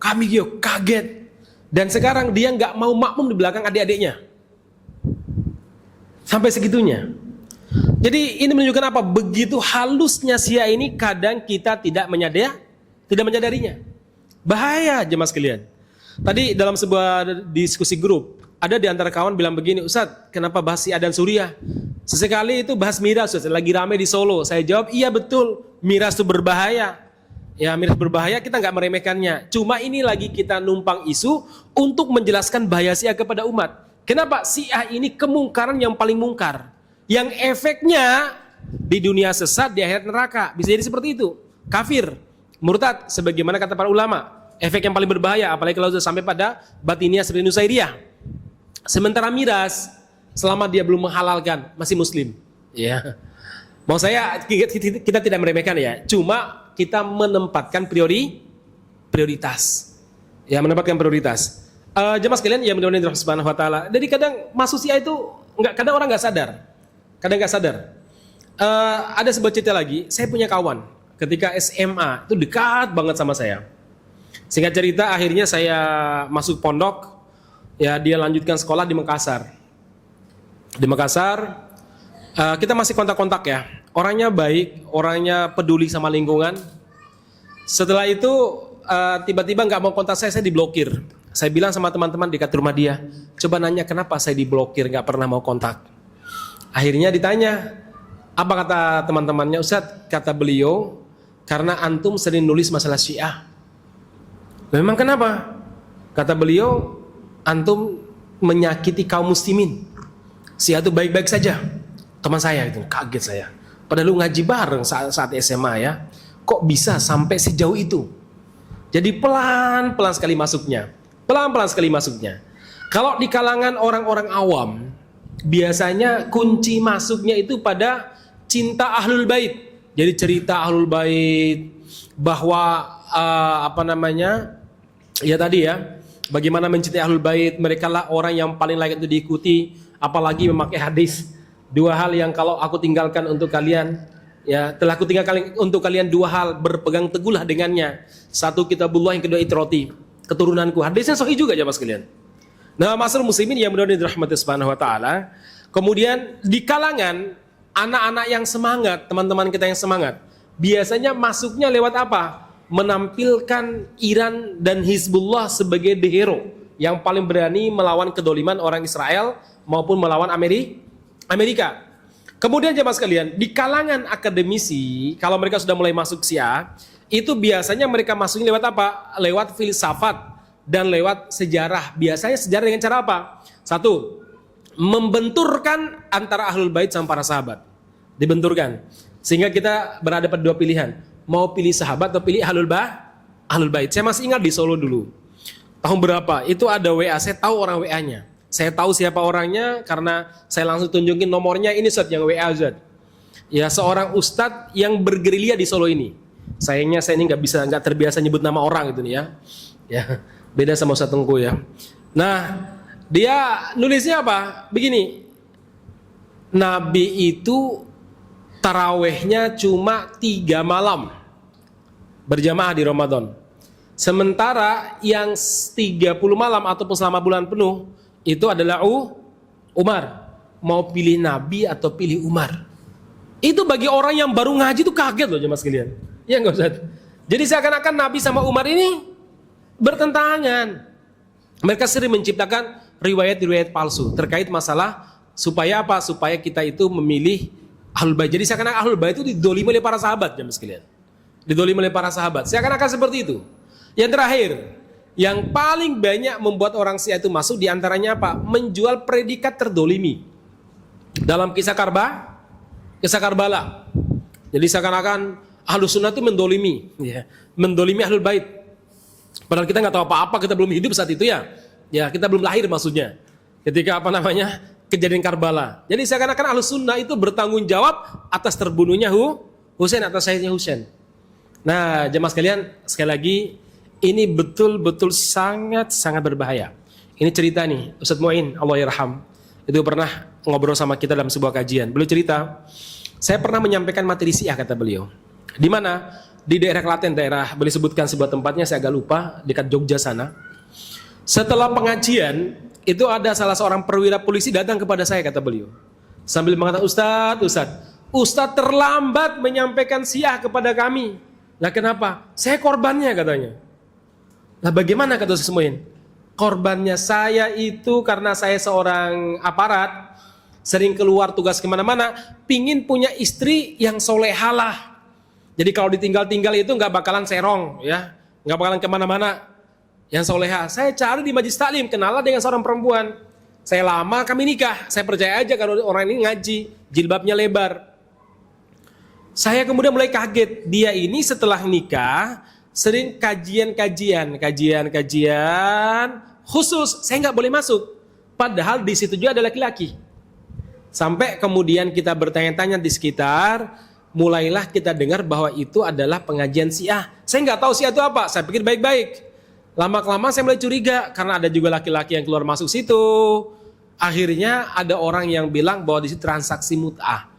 Kami kaget. Dan sekarang dia nggak mau makmum di belakang adik-adiknya. Sampai segitunya. Jadi ini menunjukkan apa? Begitu halusnya Syiah ini, kadang kita tidak menyadarinya. Bahaya jemaah sekalian. Tadi dalam sebuah diskusi grup, ada di antara kawan bilang begini, Ustadz, kenapa bahas Syiah dan Suriah? Sesekali itu bahas miras, Ustadz, lagi rame di Solo. Saya jawab, iya betul, miras itu berbahaya. Ya, miras berbahaya, kita nggak meremehkannya. Cuma ini lagi kita numpang isu untuk menjelaskan bahaya Syiah kepada umat. Kenapa? Syiah ini kemungkaran yang paling mungkar, yang efeknya di dunia sesat, di akhirat neraka. Bisa jadi seperti itu. Kafir, murtad, sebagaimana kata para ulama. Efek yang paling berbahaya, apalagi kalau sudah sampai pada batiniyah seperti Nusairiyah. Sementara miras, selama dia belum menghalalkan, masih muslim. Ya. Mau saya, kita tidak meremehkan ya. Cuma kita menempatkan prioritas. Ya, menempatkan prioritas. Jemaah sekalian yang mudah-mudahan dirahmati subhanahu wa ta'ala. Jadi kadang masuk Syiah itu kadang orang nggak sadar. Ada sebuah cerita lagi. Saya punya kawan ketika SMA itu dekat banget sama saya. Singkat cerita, akhirnya saya masuk pondok. Ya, dia lanjutkan sekolah di Makassar. Di Makassar, kita masih kontak-kontak ya. Orangnya baik, orangnya peduli sama lingkungan. Setelah itu tiba-tiba nggak mau kontak saya diblokir. Saya bilang sama teman-teman dekat rumah dia, coba nanya kenapa saya diblokir, nggak pernah mau kontak. Akhirnya ditanya, apa kata teman-temannya? Ustadz, kata beliau, karena antum sering nulis masalah Syiah. Memang kenapa? Kata beliau, antum menyakiti kaum muslimin. Syiah itu baik-baik saja. Teman saya itu kaget saya. Padahal lu ngaji bareng saat SMA ya. Kok bisa sampai sejauh itu? Jadi pelan-pelan sekali masuknya. Kalau di kalangan orang-orang awam, biasanya kunci masuknya itu pada cinta ahlul bait. Jadi cerita ahlul bait bahwa ya tadi ya, bagaimana mencintai ahlul bait, mereka lah orang yang paling layak untuk diikuti, apalagi memakai hadis. Dua hal yang kalau aku tinggalkan untuk kalian, ya telah aku tinggalkan untuk kalian dua hal, berpegang teguhlah dengannya. Satu kitabullah, yang kedua itroti, keturunanku. Hadisnya sahih juga jemaah sekalian. Nah, masyarakat muslimin yang mudah-mudahan dirahmati Subhanahu wa taala. Kemudian di kalangan anak-anak yang semangat, teman-teman kita yang semangat, biasanya masuknya lewat apa? Menampilkan Iran dan Hizbullah sebagai the hero yang paling berani melawan kedoliman orang Israel maupun melawan Amerika. Kemudian jemaah sekalian, di kalangan akademisi, kalau mereka sudah mulai masuk Syiah, itu biasanya mereka masuknya lewat apa? Lewat filsafat dan lewat sejarah. Biasanya sejarah dengan cara apa? Satu, membenturkan antara ahlul bait sama para sahabat. Dibenturkan. Sehingga kita berada pada dua pilihan. Mau pilih sahabat atau pilih ahlul bait. Saya masih ingat di Solo dulu. Tahun berapa? Itu ada WA, saya tahu orang WA-nya. Saya tahu siapa orangnya karena saya langsung tunjukin nomornya, ini Ustadz yang WA Ustadz. Ya, seorang ustadz yang bergerilya di Solo ini. Sayangnya saya ini nggak terbiasa nyebut nama orang gitu nih ya. Ya, beda sama Ustadz Tengku ya. Nah, dia nulisnya apa? Begini. Nabi itu tarawehnya cuma 3 malam berjamaah di Ramadan. Sementara yang 30 malam ataupun selama bulan penuh itu adalah Umar. Mau pilih Nabi atau pilih Umar? Itu bagi orang yang baru ngaji itu kaget loh jemaah sekalian. Ya enggak Ustaz? Jadi seakan-akan Nabi sama Umar ini bertentangan. Mereka sering menciptakan riwayat-riwayat palsu terkait masalah supaya apa? Supaya kita itu memilih ahlul bait. Jadi seakan-akan ahlul bait itu didolimi oleh para sahabat jemaah sekalian. Didolimi oleh para sahabat. Seakan-akan seperti itu. Yang terakhir, yang paling banyak membuat orang Syiah itu masuk diantaranya apa? Menjual predikat terdolimi. Dalam kisah Karbala. Jadi seakan-akan ahlus sunnah itu mendolimi, ya, mendolimi ahlul bait. Padahal kita nggak tahu apa-apa, kita belum hidup saat itu ya. Ya, kita belum lahir maksudnya. Ketika kejadian Karbala. Jadi seakan-akan ahlus sunnah itu bertanggung jawab atas terbunuhnya Husain, atas syahidnya Husain. Nah, jemaah sekalian, sekali lagi ini betul-betul sangat-sangat berbahaya. Ini cerita nih, Ustadz Mu'in, Allah yarham, itu pernah ngobrol sama kita dalam sebuah kajian. Beliau cerita, saya pernah menyampaikan materi Syiah, kata beliau. Di mana? Di daerah Klaten, beliau sebutkan sebuah tempatnya, saya agak lupa, dekat Jogja sana. Setelah pengajian, itu ada salah seorang perwira polisi datang kepada saya, kata beliau. Sambil mengatakan, Ustadz terlambat menyampaikan Syiah kepada kami. Lah kenapa? Saya korbannya, katanya. Lah bagaimana, kata Ustadz Mu'in? Korbannya saya itu karena saya seorang aparat, sering keluar tugas kemana-mana, pingin punya istri yang solehalah. Jadi kalau ditinggal-tinggal itu nggak bakalan serong, ya, nggak bakalan kemana-mana, yang soleha. Saya cari di majlis taklim, kenalan dengan seorang perempuan. Saya lama, kami nikah. Saya percaya aja kalau orang ini ngaji, jilbabnya lebar. Saya kemudian mulai kaget, dia ini setelah nikah sering kajian khusus, saya nggak boleh masuk. Padahal di situ juga ada laki-laki. Sampai kemudian kita bertanya-tanya di sekitar, mulailah kita dengar bahwa itu adalah pengajian Syiah. Saya nggak tahu Syiah itu apa, saya pikir baik-baik. Lama-kelamaan saya mulai curiga karena ada juga laki-laki yang keluar masuk situ. Akhirnya ada orang yang bilang bahwa di situ transaksi mut'ah.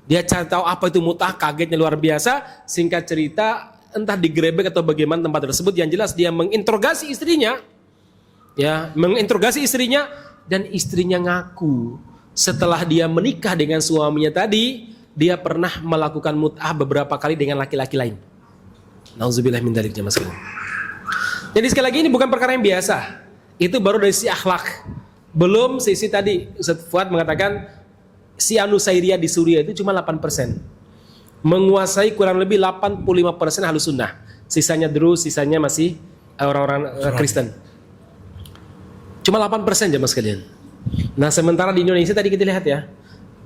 Dia cari tahu apa itu mut'ah, kagetnya luar biasa. Singkat cerita, entah digrebek atau bagaimana tempat tersebut, yang jelas dia menginterogasi istrinya. Ya, menginterogasi istrinya, dan istrinya ngaku setelah dia menikah dengan suaminya tadi, dia pernah melakukan mut'ah beberapa kali dengan laki-laki lain. Nauzubillah min dzalik jemaah sekalian. Jadi sekali lagi ini bukan perkara yang biasa. Itu baru dari sisi akhlak. Belum sisi tadi Ustaz Fuad mengatakan Syiah Nusairiyah di Suriah itu cuma 8%. Menguasai kurang lebih 85% Ahlus Sunnah. Sisanya Drus, sisanya masih orang-orang Kristen. Cuma 8% jemaah sekalian. Nah, sementara di Indonesia tadi kita lihat ya,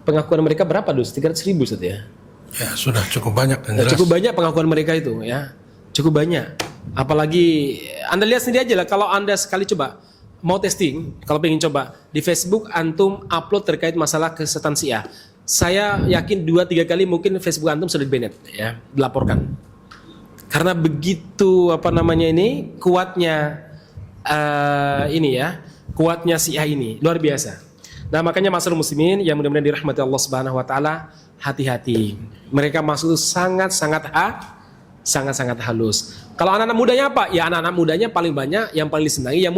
pengakuan mereka berapa Dus? 300.000 Ustaz ya? Ya, sudah cukup banyak dan jelas. Cukup banyak pengakuan mereka itu ya. Cukup banyak. Apalagi Anda lihat sendiri aja lah, kalau Anda sekali coba mau testing, kalau pengen coba di Facebook antum upload terkait masalah kesesatan Syiah, saya yakin 2-3 kali mungkin Facebook antum sudah di-banned ya, dilaporkan. Karena begitu ini kuatnya kuatnya Syiah ini luar biasa. Nah, makanya masyarakat muslimin yang mudah-mudahan dirahmati Allah Subhanahu wa taala, hati-hati. Mereka masuk sangat-sangat halus. Kalau anak-anak mudanya apa? Ya anak-anak mudanya paling banyak yang paling disenangi ya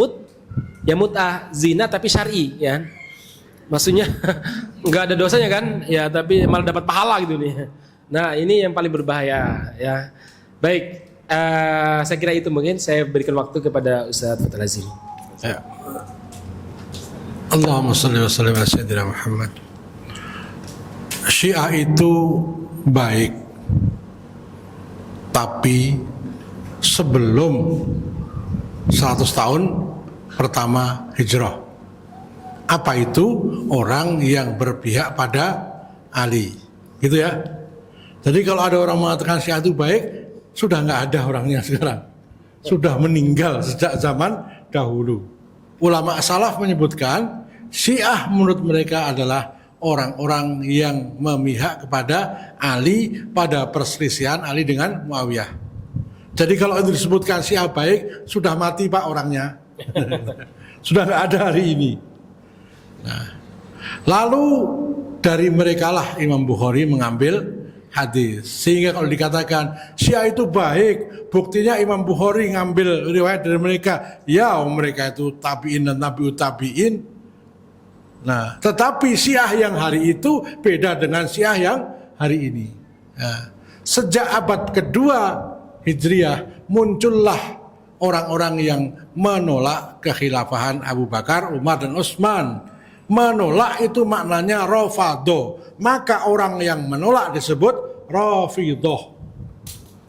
mut'ah, zina tapi syar'i ya. Maksudnya nggak ada dosanya kan? Ya tapi malah dapat pahala gitu nih. Nah, ini yang paling berbahaya ya. Baik, saya kira itu mungkin saya berikan waktu kepada Ustaz Fathul Azim. Ya. Allahumma shalli wa sallim ala sayyidina Muhammad. Syiah itu baik, tapi sebelum 100 tahun pertama hijrah. Apa itu? Orang yang berpihak pada Ali, gitu ya. Jadi kalau ada orang mengatakan Syiah itu baik, sudah nggak ada orangnya sekarang, sudah meninggal sejak zaman dahulu. Ulama salaf menyebutkan Syiah menurut mereka adalah orang-orang yang memihak kepada Ali pada perselisihan Ali dengan Muawiyah. Jadi kalau itu disebutkan Syiah baik, sudah mati Pak orangnya. Sudah nggak ada hari ini. Nah, lalu dari mereka lah Imam Bukhari mengambil hadis. Sehingga kalau dikatakan Syiah itu baik, buktinya Imam Bukhari ngambil riwayat dari mereka. Ya, mereka itu tabi'in dan tabi'ut tabi'in. Nah, tetapi Syiah yang hari itu beda dengan Syiah yang hari ini. Nah, sejak abad kedua Hijriah muncullah orang-orang yang menolak kekhilafahan Abu Bakar, Umar dan Utsman. Menolak itu maknanya Rafadho. Maka orang yang menolak disebut Rafidhoh.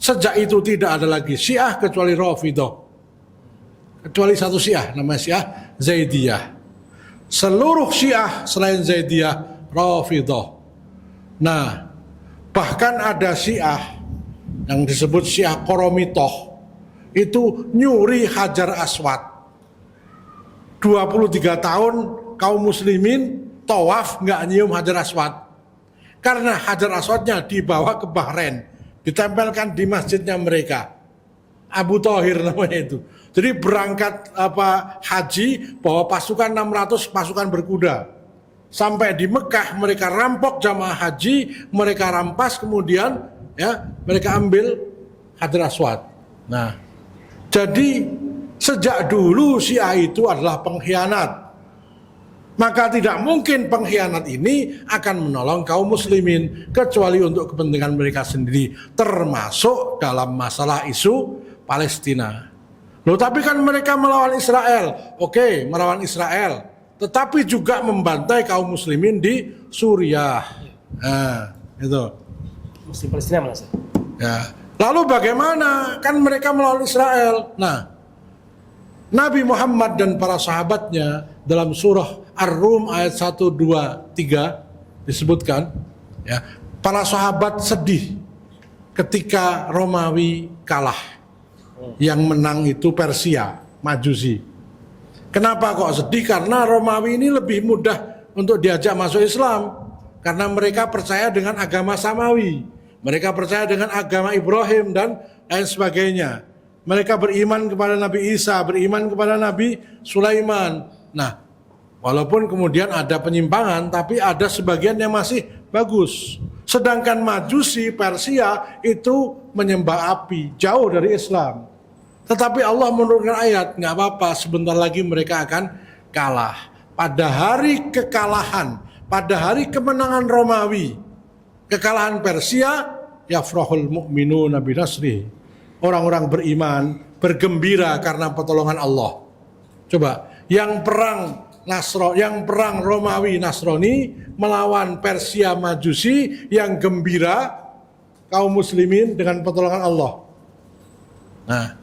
Sejak itu tidak ada lagi Syiah kecuali Rafidhoh. Kecuali satu Syiah, namanya Syiah Zaidiyah. Seluruh Syiah selain Zaidiyah Rafidhoh. Nah, bahkan ada Syiah yang disebut Syiah Qoromitoh, itu nyuri Hajar Aswad. 23 tahun kaum muslimin tawaf nggak nyium Hajar Aswad. Karena Hajar Aswadnya dibawa ke Bahrain, ditempelkan di masjidnya mereka. Abu Thahir namanya itu. Jadi berangkat haji bawa pasukan 600 pasukan berkuda. Sampai di Mekah mereka rampok jamaah haji, mereka rampas kemudian ya mereka ambil Hajar Aswad. Nah, jadi sejak dulu Syiah itu adalah pengkhianat. Maka tidak mungkin pengkhianat ini akan menolong kaum muslimin kecuali untuk kepentingan mereka sendiri, termasuk dalam masalah isu Palestina. Loh, tapi kan mereka melawan Israel. Oke, melawan Israel, tetapi juga membantai kaum muslimin di Suriah. Nah, itu. Muslim Palestina mana sih? Ya. Lalu bagaimana? Kan mereka melawan Israel. Nah, Nabi Muhammad dan para sahabatnya dalam surah Ar-Rum ayat 1, 2, 3 disebutkan ya, para sahabat sedih ketika Romawi kalah. Yang menang itu Persia, Majusi. Kenapa kok sedih? Karena Romawi ini lebih mudah untuk diajak masuk Islam, karena mereka percaya dengan agama Samawi, mereka percaya dengan agama Ibrahim dan lain sebagainya. Mereka beriman kepada Nabi Isa, beriman kepada Nabi Sulaiman. Nah, walaupun kemudian ada penyimpangan, tapi ada sebagian yang masih bagus. Sedangkan Majusi Persia itu menyembah api, jauh dari Islam. Tetapi Allah menurunkan ayat, nggak apa-apa, sebentar lagi mereka akan kalah. Pada hari kekalahan, pada hari kemenangan Romawi, kekalahan Persia, yafrahul mu'minuna binasri. Orang-orang beriman bergembira karena pertolongan Allah. Coba, yang perang Romawi Nasrani melawan Persia Majusi, yang gembira kaum muslimin dengan pertolongan Allah. Nah,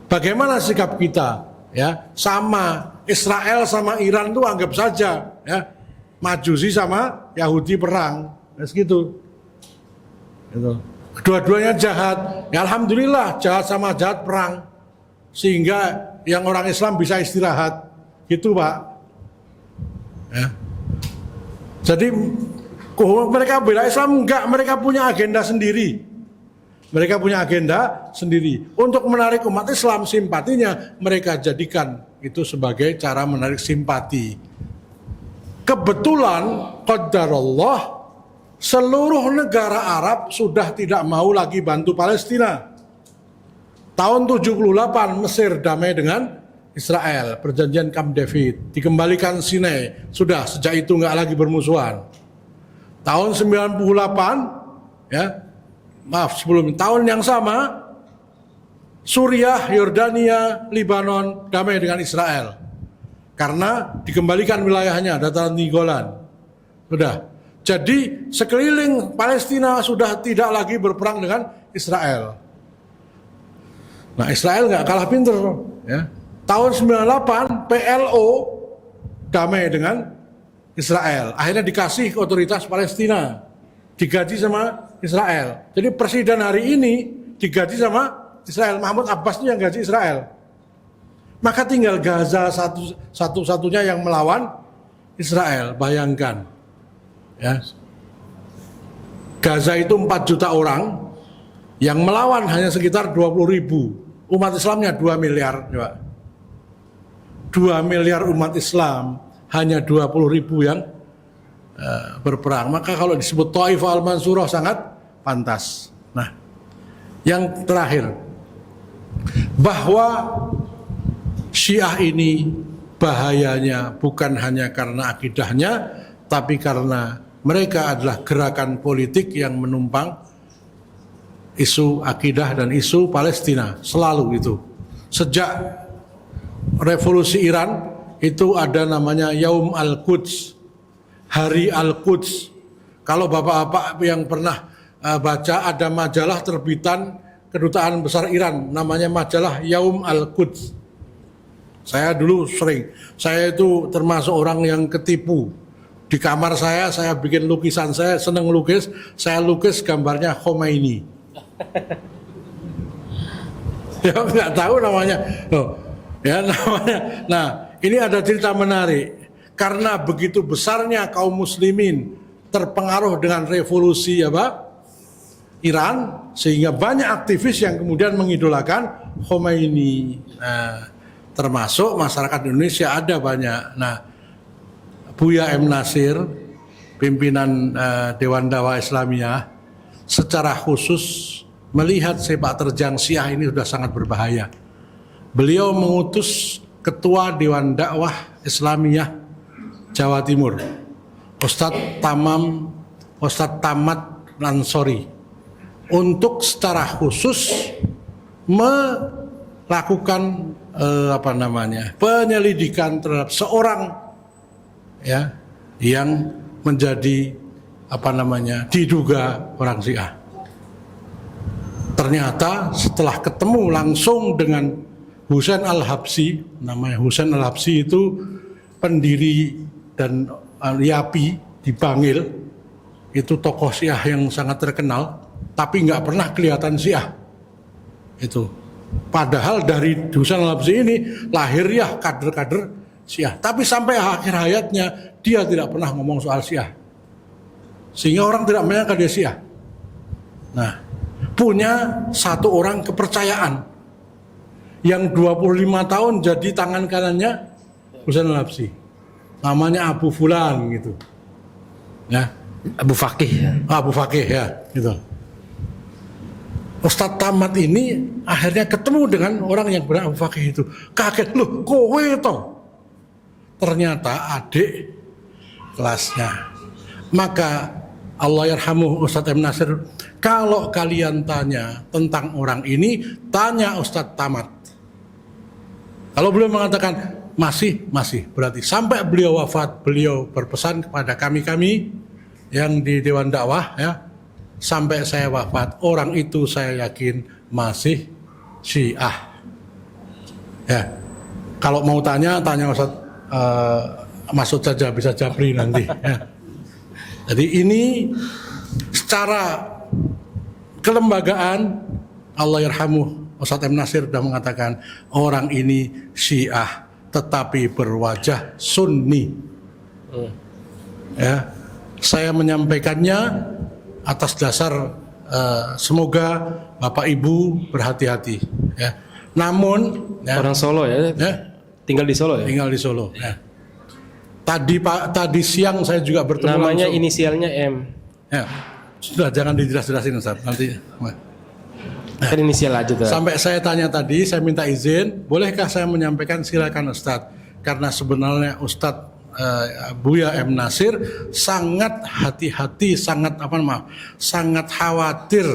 bagaimana sikap kita? Ya, sama Israel sama Iran tuh anggap saja, ya, Majusi sama Yahudi perang, segitu. Gitu. Dua-duanya jahat. Ya, alhamdulillah jahat sama jahat perang, sehingga yang orang Islam bisa istirahat. gitu Pak. Ya. Jadi mereka bela Islam enggak, mereka punya agenda sendiri. Mereka punya agenda sendiri. Untuk menarik umat Islam simpatinya, mereka jadikan itu sebagai cara menarik simpati. Kebetulan qadarullah seluruh negara Arab sudah tidak mau lagi bantu Palestina. Tahun 78 Mesir damai dengan Israel, perjanjian Camp David, dikembalikan Sinai, sudah sejak itu nggak lagi bermusuhan. Tahun 98, ya, maaf sebelum tahun yang sama, Suriah, Yordania, Lebanon damai dengan Israel, karena dikembalikan wilayahnya, dataran tinggi Golan, sudah. Jadi sekeliling Palestina sudah tidak lagi berperang dengan Israel. Nah Israel nggak kalah pinter, ya. Tahun 98 PLO damai dengan Israel. Akhirnya dikasih ke otoritas Palestina, digaji sama Israel. Jadi presiden hari ini digaji sama Israel. Mahmud Abbas itu yang gaji Israel. Maka tinggal Gaza satu-satunya yang melawan Israel. Bayangkan, ya. Gaza itu 4 juta orang, yang melawan hanya sekitar 20.000. Umat Islamnya 2 miliar, coba. 2 miliar umat Islam, hanya 20.000 yang berperang. Maka kalau disebut Taifah al-Mansurah sangat pantas. Nah, yang terakhir, bahwa Syiah ini bahayanya bukan hanya karena akidahnya, tapi karena mereka adalah gerakan politik yang menumpang isu akidah dan isu Palestina, selalu itu. Sejak revolusi Iran itu ada namanya Yaum Al-Quds, Hari Al-Quds. Kalau bapak-bapak yang pernah baca, ada majalah terbitan Kedutaan Besar Iran, namanya majalah Yaum Al-Quds. Saya dulu sering, saya itu termasuk orang yang ketipu. Di kamar saya bikin lukisan, saya seneng lukis, saya lukis gambarnya Khomeini. Ya nggak tahu namanya. Loh, ya namanya. Nah, ini ada cerita menarik. Karena begitu besarnya kaum muslimin terpengaruh dengan revolusi Iran, sehingga banyak aktivis yang kemudian mengidolakan Khomeini. Nah, termasuk masyarakat Indonesia ada banyak. Nah, Buya M. Nasir, pimpinan Dewan Dakwah Islamiyah, secara khusus melihat sepak terjang Syiah ini sudah sangat berbahaya. Beliau mengutus Ketua Dewan Dakwah Islamiyah Jawa Timur, Ustadz Tamat Lansori, untuk secara khusus melakukan penyelidikan terhadap seorang, ya, yang menjadi diduga orang Syiah. Ternyata setelah ketemu langsung dengan Husain Al-Habsyi, namanya Husain Al-Habsyi itu pendiri dan YAPI di Bangil, itu tokoh Syiah yang sangat terkenal, tapi nggak pernah kelihatan Syiah. Itu padahal dari Husain Al-Habsyi ini lahir ya kader-kader Syiah, tapi sampai akhir hayatnya dia tidak pernah ngomong soal Syiah, sehingga orang tidak menyangka dia Syiah. Nah, punya satu orang kepercayaan yang 25 tahun jadi tangan kanannya Husain Al-Habsyi, namanya Abu Fulan gitu, ya, Abu Fakih. Abu Fakih, ya, gitu. Ustadz Tamat ini akhirnya ketemu dengan orang yang bernama Abu Fakih itu, kaget, loh kowe toh, ternyata adik kelasnya. Maka Allah yarhamuh Ustadz M. Nasir, kalau kalian tanya tentang orang ini, tanya Ustadz Tamat. Kalau beliau mengatakan masih, berarti sampai beliau wafat, beliau berpesan kepada kami yang di Dewan Dakwah, ya, sampai saya wafat, orang itu saya yakin masih Syiah. Ya, kalau mau tanya Ustadz Masud saja, bisa Japri nanti. Ya. Jadi ini secara kelembagaan, Allah yarhamuh Ustadz M. Nasir sudah mengatakan orang ini Syiah tetapi berwajah sunni. Ya, saya menyampaikannya atas dasar semoga Bapak Ibu berhati-hati. Ya. Namun ya, Orang Solo ya? Tinggal di Solo ya? Tinggal di Solo. Ya. Tadi siang saya juga bertemu Namanya langsung. inisialnya M. Ya. Sudah, jangan dijelas-jelasin Ustaz. Nanti. Kan inisial aja tuh. Sampai saya tanya tadi, saya minta izin, bolehkah saya menyampaikan? Silakan Ustaz. Karena sebenarnya Ustaz Buya M. Nasir sangat hati-hati, sangat khawatir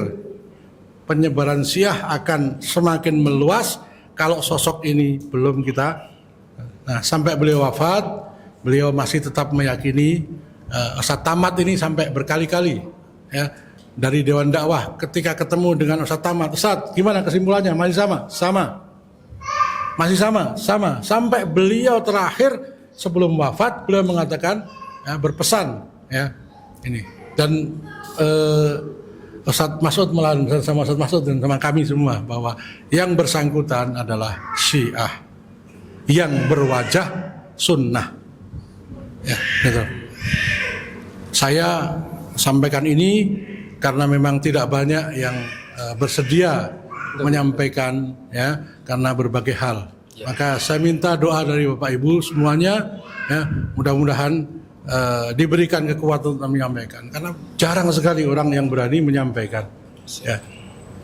penyebaran Syiah akan semakin meluas kalau sosok ini belum kita. Nah, sampai beliau wafat, beliau masih tetap meyakini Ustaz Tamat ini sampai berkali-kali ya, dari Dewan Dakwah ketika ketemu dengan Ustaz Tamat, Ustaz gimana kesimpulannya? Masih sama, masih sama, sampai beliau terakhir sebelum wafat beliau mengatakan berpesan ya ini, dan Ustaz Mas'ud sama Ustaz Mas'ud dan sama kami semua bahwa yang bersangkutan adalah Syiah yang berwajah sunnah. Ya, gitu. Saya sampaikan ini karena memang tidak banyak yang bersedia menyampaikan ya, karena berbagai hal. Maka saya minta doa dari Bapak Ibu semuanya ya, mudah-mudahan diberikan kekuatan untuk menyampaikan, karena jarang sekali orang yang berani menyampaikan ya.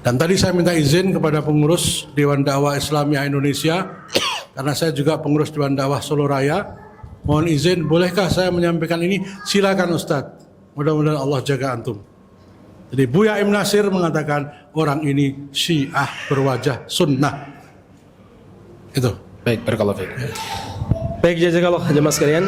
Dan tadi saya minta izin kepada pengurus Dewan Dakwah Islamiyah Indonesia, karena saya juga pengurus Dewan Dakwah Solo Raya, mohon izin bolehkah saya menyampaikan ini? Silakan Ustadz, mudah-mudahan Allah jaga antum. Jadi Buya M. Nasir mengatakan orang ini Syiah berwajah sunnah. Itu. Baik, barakallahu fiik. Baik, jazakallah jemaah sekalian.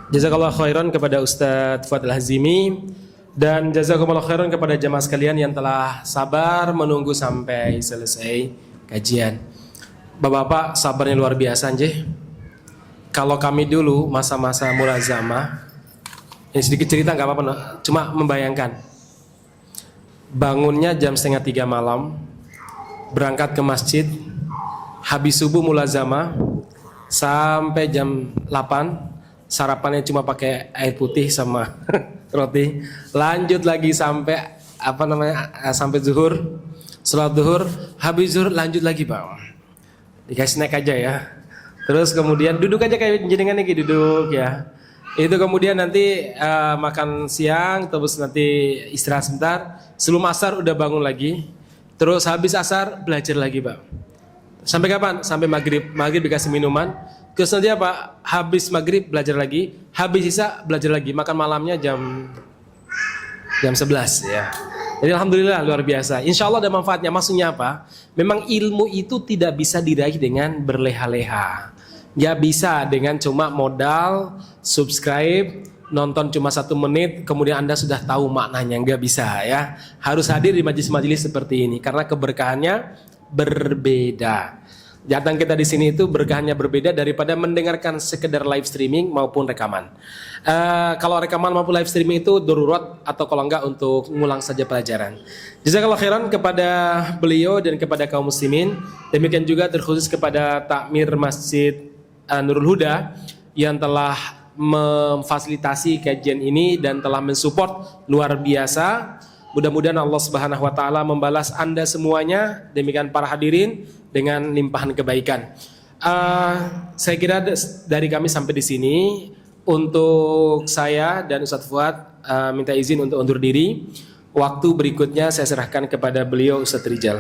Jazakallah khairan kepada Ustadz Fuad Al-Hazimi, dan jazakumullah khairan kepada jemaah sekalian yang telah sabar menunggu sampai selesai kajian. Bapak-bapak sabarnya luar biasa nje. Kalau kami dulu masa-masa mulazamah, ini sedikit cerita nggak apa-apa, no? Cuma membayangkan bangunnya jam 2:30 malam, berangkat ke masjid, habis subuh mulazamah sampai jam 8, sarapannya cuma pakai air putih sama roti, lanjut lagi sampai sampai zuhur, sholat zuhur, habis zuhur lanjut lagi Pak, dikasih snack aja ya, terus kemudian duduk aja kayak jenengan lagi duduk ya, itu kemudian nanti makan siang, terus nanti istirahat sebentar, sebelum asar udah bangun lagi, terus habis asar belajar lagi Pak, sampai kapan? Sampai maghrib dikasih minuman. Terus nanti apa? Habis maghrib belajar lagi, habis isya belajar lagi, makan malamnya jam 11 ya. Jadi alhamdulillah luar biasa. Insya Allah ada manfaatnya. Maksudnya apa? Memang ilmu itu tidak bisa diraih dengan berleha-leha. Gak bisa dengan cuma modal subscribe, nonton cuma 1 menit, kemudian Anda sudah tahu maknanya. Gak bisa ya. Harus hadir di majelis-majelis seperti ini karena keberkahannya berbeda. Datang kita di sini itu berkahnya berbeda daripada mendengarkan sekedar live streaming maupun rekaman. Kalau rekaman maupun live streaming itu darurat, atau kalau enggak untuk ngulang saja pelajaran. Jazakallah khairan kepada beliau dan kepada kaum muslimin. Demikian juga terkhusus kepada takmir Masjid Nurul Huda yang telah memfasilitasi kajian ini dan telah mensupport luar biasa. Mudah-mudahan Allah Subhanahu wa taala membalas Anda semuanya, demikian para hadirin, dengan limpahan kebaikan. Saya kira dari kami sampai di sini. Untuk saya dan Ustadz Fuad minta izin untuk undur diri. Waktu berikutnya saya serahkan kepada beliau Ustadz Rijal.